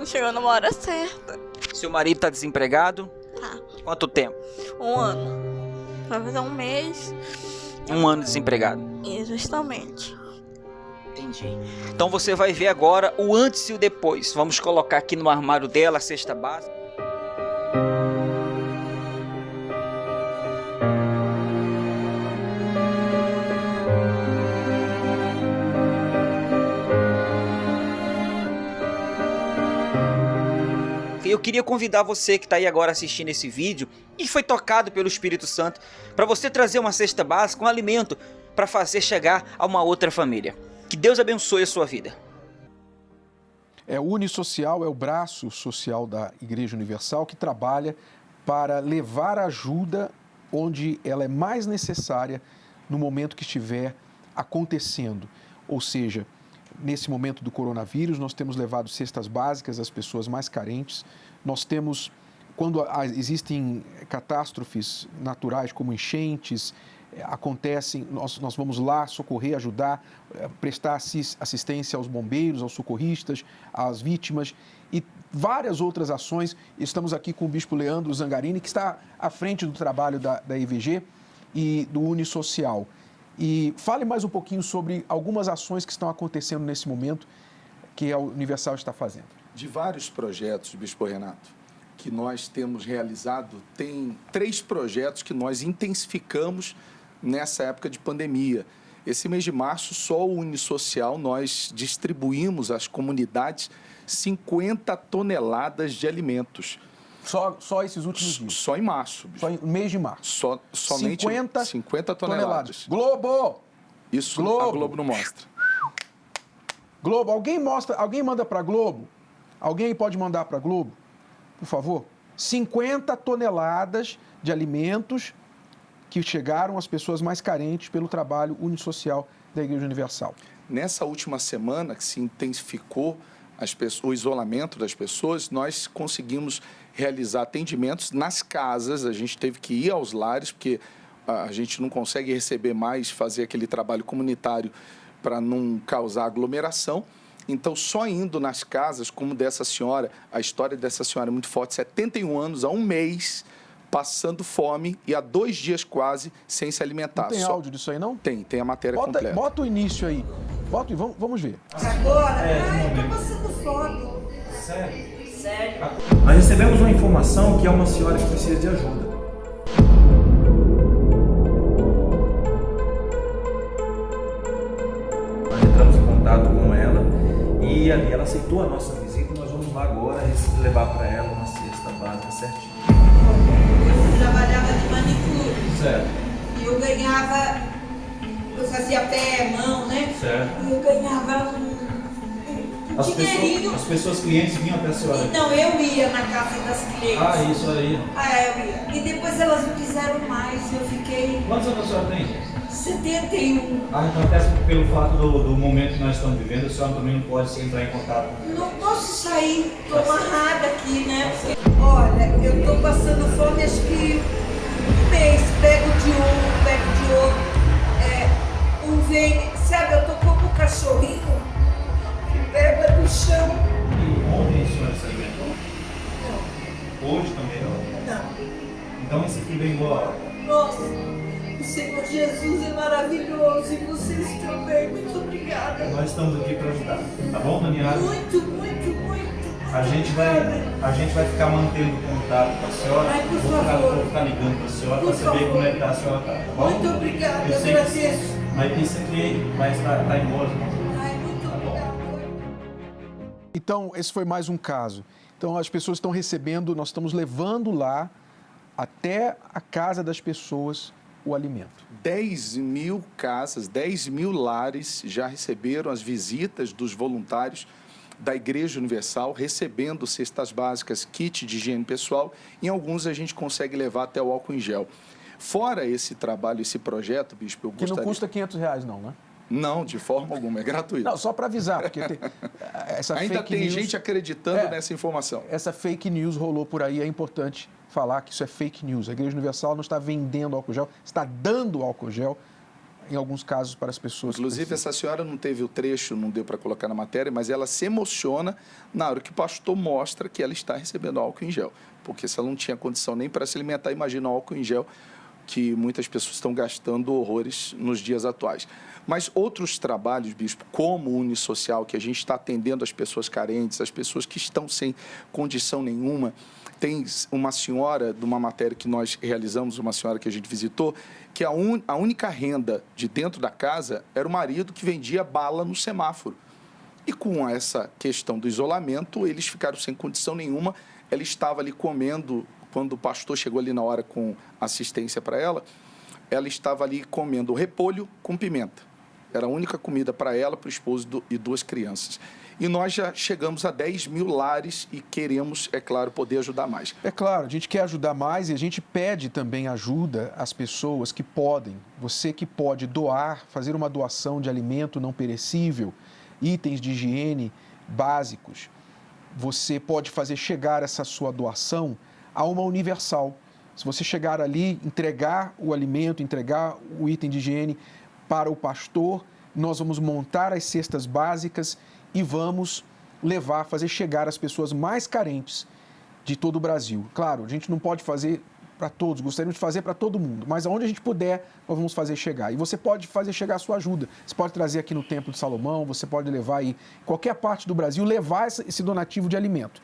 Chegou numa hora certa. Seu marido está desempregado? Tá. Quanto tempo? 1 ano. Vai fazer 1 mês. 1 ano desempregado? Justamente. Entendi. Então você vai ver agora o antes e o depois. Vamos colocar aqui no armário dela a cesta básica. Eu queria convidar você que está aí agora assistindo esse vídeo e foi tocado pelo Espírito Santo para você trazer uma cesta básica, um alimento para fazer chegar a uma outra família. Que Deus abençoe a sua vida. O Unisocial é o braço social da Igreja Universal que trabalha para levar ajuda onde ela é mais necessária no momento que estiver acontecendo. Ou seja, nesse momento do coronavírus, nós temos levado cestas básicas às pessoas mais carentes. Nós temos, quando existem catástrofes naturais como enchentes, acontecem, nós vamos lá socorrer, ajudar, prestar assistência aos bombeiros, aos socorristas, às vítimas e várias outras ações. Estamos aqui com o Bispo Leandro Zangarini, que está à frente do trabalho da IVG e do Unisocial. E fale mais um pouquinho sobre algumas ações que estão acontecendo nesse momento que a Universal está fazendo. De vários projetos, Bispo Renato, que nós temos realizado, tem 3 projetos que nós intensificamos nessa época de pandemia. Esse mês de março, só o Unisocial, nós distribuímos às comunidades 50 toneladas de alimentos. Só esses últimos dias? Só em março. Bicho. Só em mês de março? Somente 50 toneladas. Globo! Isso Globo. A Globo não mostra. Globo, alguém manda para a Globo? Alguém pode mandar para a Globo? Por favor? 50 toneladas de alimentos que chegaram às pessoas mais carentes pelo trabalho Unisocial da Igreja Universal. Nessa última semana, que se intensificou o isolamento das pessoas, nós conseguimos realizar atendimentos nas casas. A gente teve que ir aos lares, porque a gente não consegue receber mais, fazer aquele trabalho comunitário para não causar aglomeração. Então, só indo nas casas, como dessa senhora, a história dessa senhora é muito forte, 71 anos, há 1 mês, passando fome e há 2 dias quase sem se alimentar. Não tem áudio disso aí, não? Tem a matéria completa. Bota o início aí. Bota e vamos ver. Agora, tô passando fome. Sério? Nós recebemos uma informação que é uma senhora que precisa de ajuda. Nós entramos em contato com ela e ali ela aceitou a nossa visita e nós vamos lá agora levar para ela uma cesta básica certinha. Eu trabalhava de manicure. Certo. E eu ganhava, eu fazia pé, mão, né? Certo. E eu ganhava um dinheirinho. As pessoas clientes vinham até a senhora? Não, eu ia na casa das clientes. Ah, isso aí. Eu ia. E depois elas não quiseram mais, eu fiquei... Quantos anos a senhora tem? 71. Então até pelo fato do momento que nós estamos vivendo, a senhora também não pode entrar em contato. Não posso sair, tô amarrada aqui, né? Olha, eu tô passando fome, acho que um mês, pego de um, pego de outro. Vem, sabe, eu tô como um cachorrinho que pega do chão. E ontem a senhora se alimentou? Não. Hoje também não? Não. Então esse aqui vem embora? Nossa, o Senhor Jesus é maravilhoso e vocês também. Muito obrigada. Nós estamos aqui para ajudar. Tá bom, Daniela? Muito, muito, muito. A gente vai ficar mantendo contato com a senhora. Ai, por favor. Vou ficar ligando para a senhora para saber como é que tá a senhora tá bom? Muito obrigada, eu sei agradeço. Mas isso aqui vai estar em boas mãos. Ai, muito obrigada. Então, esse foi mais um caso. Então, as pessoas estão recebendo, nós estamos levando lá até a casa das pessoas o alimento. 10 mil casas, 10 mil lares já receberam as visitas dos voluntários da Igreja Universal, recebendo cestas básicas, kit de higiene pessoal. Em alguns a gente consegue levar até o álcool em gel. Fora esse trabalho, esse projeto, Bispo, eu gostaria... Que não custa R$500 não, né? Não, de forma alguma, é gratuito. Não, só para avisar, porque essa ainda fake tem news, gente acreditando nessa informação. Essa fake news rolou por aí, é importante falar que isso é fake news. A Igreja Universal não está vendendo álcool gel, está dando álcool gel, em alguns casos, para as pessoas. Inclusive, essa senhora não teve o trecho, não deu para colocar na matéria, mas ela se emociona na hora que o pastor mostra que ela está recebendo álcool em gel. Porque se ela não tinha condição nem para se alimentar, imagina o álcool em gel que muitas pessoas estão gastando horrores nos dias atuais. Mas outros trabalhos, Bispo, como o Unisocial, que a gente está atendendo as pessoas carentes, as pessoas que estão sem condição nenhuma. Tem uma senhora, de uma matéria que nós realizamos, uma senhora que a gente visitou, que a única renda de dentro da casa era o marido que vendia bala no semáforo. E com essa questão do isolamento, eles ficaram sem condição nenhuma. Ela estava ali comendo, quando o pastor chegou ali na hora com assistência para ela estava ali comendo repolho com pimenta. Era a única comida para ela, para o esposo e 2 crianças. E nós já chegamos a 10 mil lares e queremos, é claro, poder ajudar mais. É claro, a gente quer ajudar mais e a gente pede também ajuda às pessoas que podem. Você que pode doar, fazer uma doação de alimento não perecível, itens de higiene básicos. Você pode fazer chegar essa sua doação a uma Universal. Se você chegar ali, entregar o alimento, entregar o item de higiene para o pastor, nós vamos montar as cestas básicas e vamos levar, fazer chegar às pessoas mais carentes de todo o Brasil. Claro, a gente não pode fazer para todos, gostaríamos de fazer para todo mundo, mas aonde a gente puder, nós vamos fazer chegar. E você pode fazer chegar a sua ajuda. Você pode trazer aqui no Templo de Salomão, você pode levar aí, qualquer parte do Brasil, levar esse donativo de alimento.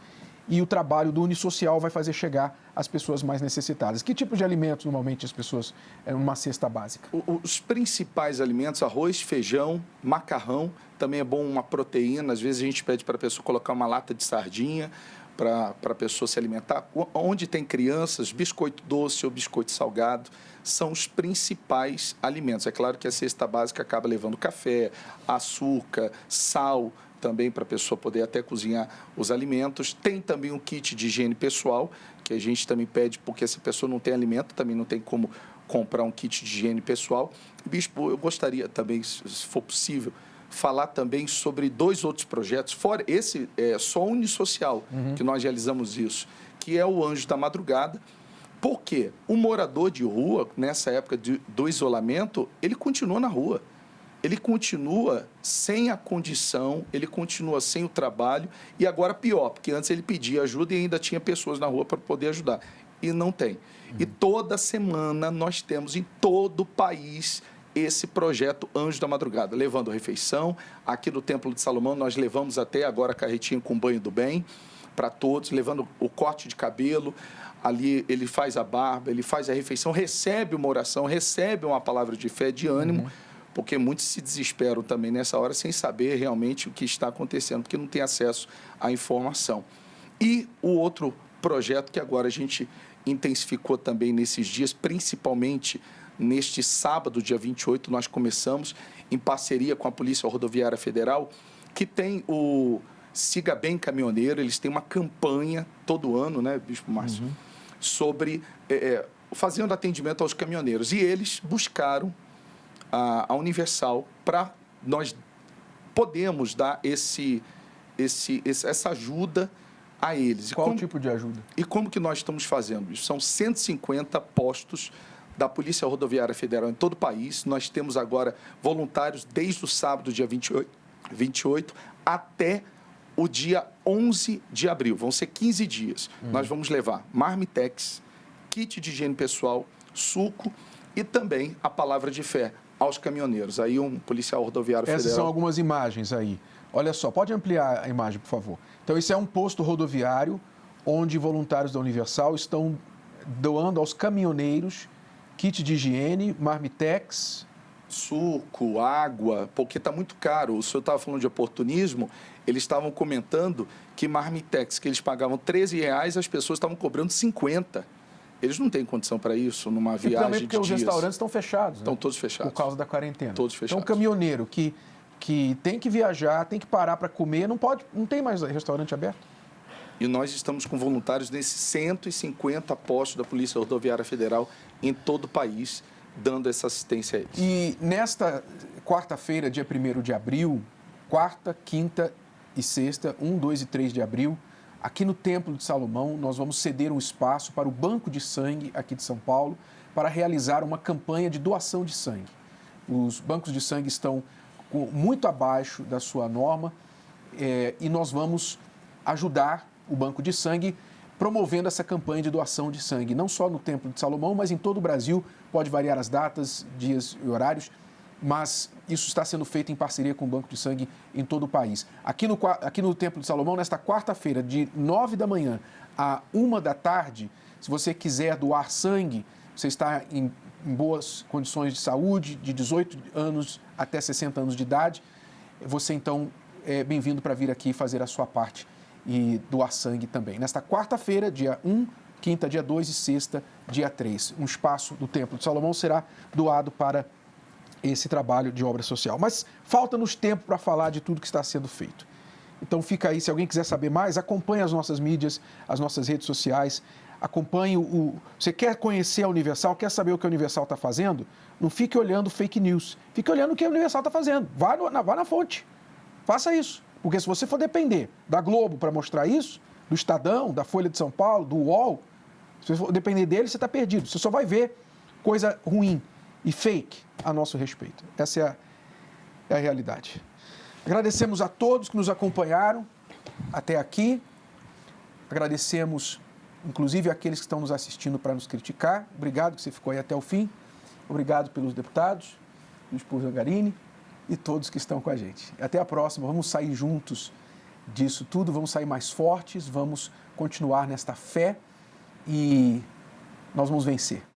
E o trabalho do Unisocial vai fazer chegar às pessoas mais necessitadas. Que tipo de alimentos, normalmente, as pessoas, numa cesta básica? Os principais alimentos, arroz, feijão, macarrão, também é bom uma proteína. Às vezes a gente pede para a pessoa colocar uma lata de sardinha para a pessoa se alimentar. Onde tem crianças, biscoito doce ou biscoito salgado são os principais alimentos. É claro que a cesta básica acaba levando café, açúcar, sal, também para a pessoa poder até cozinhar os alimentos. Tem também um kit de higiene pessoal, que a gente também pede, porque se a pessoa não tem alimento, também não tem como comprar um kit de higiene pessoal. Bispo, eu gostaria também, se for possível, falar também sobre 2 outros projetos, fora esse é só Unisocial, que nós realizamos isso, que é o Anjo da Madrugada. Porque o morador de rua, nessa época do isolamento, ele continua na rua. Ele continua sem a condição, ele continua sem o trabalho e agora pior, porque antes ele pedia ajuda e ainda tinha pessoas na rua para poder ajudar. E não tem. E toda semana nós temos em todo o país esse projeto Anjo da Madrugada, levando refeição. Aqui no Templo de Salomão nós levamos até agora a carretinha com banho do bem para todos, levando o corte de cabelo. Ali ele faz a barba, ele faz a refeição, recebe uma oração, recebe uma palavra de fé, de ânimo, porque muitos se desesperam também nessa hora sem saber realmente o que está acontecendo, porque não tem acesso à informação. E o outro projeto que agora a gente intensificou também nesses dias, principalmente neste sábado, dia 28, nós começamos, em parceria com a Polícia Rodoviária Federal, que tem o Siga Bem Caminhoneiro. Eles têm uma campanha todo ano, né, Bispo Márcio, sobre fazendo atendimento aos caminhoneiros. E eles buscaram a Universal para nós podemos dar essa ajuda a eles. Qual tipo de ajuda? E como que nós estamos fazendo isso? São 150 postos da Polícia Rodoviária Federal em todo o país. Nós temos agora voluntários desde o sábado, dia 28 até o dia 11 de abril. Vão ser 15 dias. Nós vamos levar marmitex, kit de higiene pessoal, suco e também a palavra de fé aos caminhoneiros. Aí um policial rodoviário federal... Essas são algumas imagens aí. Olha só, pode ampliar a imagem, por favor. Então, esse é um posto rodoviário onde voluntários da Universal estão doando aos caminhoneiros kit de higiene, marmitex... Suco, água, porque está muito caro. O senhor estava falando de oportunismo, eles estavam comentando que marmitex, que eles pagavam R$13, as pessoas estavam cobrando 50. Eles não têm condição para isso numa viagem de dias. E também porque os restaurantes estão fechados. Estão todos fechados. Por causa da quarentena. Todos fechados. Então, o caminhoneiro que tem que viajar, tem que parar para comer, não tem mais restaurante aberto. E nós estamos com voluntários nesses 150 postos da Polícia Rodoviária Federal em todo o país, dando essa assistência a eles. E nesta quarta-feira, dia 1º de abril, quarta, quinta e sexta, 1, 2 e 3 de abril, aqui no Templo de Salomão, nós vamos ceder um espaço para o Banco de Sangue aqui de São Paulo para realizar uma campanha de doação de sangue. Os bancos de sangue estão muito abaixo da sua norma e nós vamos ajudar o Banco de Sangue promovendo essa campanha de doação de sangue, não só no Templo de Salomão, mas em todo o Brasil. Pode variar as datas, dias e horários, mas isso está sendo feito em parceria com o Banco de Sangue em todo o país. Aqui no Templo de Salomão, nesta quarta-feira, de 9 da manhã a 1 da tarde, se você quiser doar sangue, você está em boas condições de saúde, de 18 anos até 60 anos de idade, você então é bem-vindo para vir aqui fazer a sua parte e doar sangue também. Nesta quarta-feira, dia 1, quinta, dia 2 e sexta, dia 3, um espaço do Templo de Salomão será doado para esse trabalho de obra social. Mas falta-nos tempo para falar de tudo que está sendo feito. Então fica aí, se alguém quiser saber mais, acompanhe as nossas mídias, as nossas redes sociais, acompanhe Você quer conhecer a Universal, quer saber o que a Universal está fazendo? Não fique olhando fake news, fique olhando o que a Universal está fazendo. Vá na fonte, faça isso. Porque se você for depender da Globo para mostrar isso, do Estadão, da Folha de São Paulo, do UOL, se você for depender dele, você está perdido. Você só vai ver coisa ruim e fake a nosso respeito. Essa é a realidade. Agradecemos a todos que nos acompanharam até aqui. Agradecemos, inclusive, àqueles que estão nos assistindo para nos criticar. Obrigado que você ficou aí até o fim. Obrigado pelos deputados, Luiz Pur Zangarini e todos que estão com a gente. Até a próxima. Vamos sair juntos disso tudo, vamos sair mais fortes, vamos continuar nesta fé e nós vamos vencer.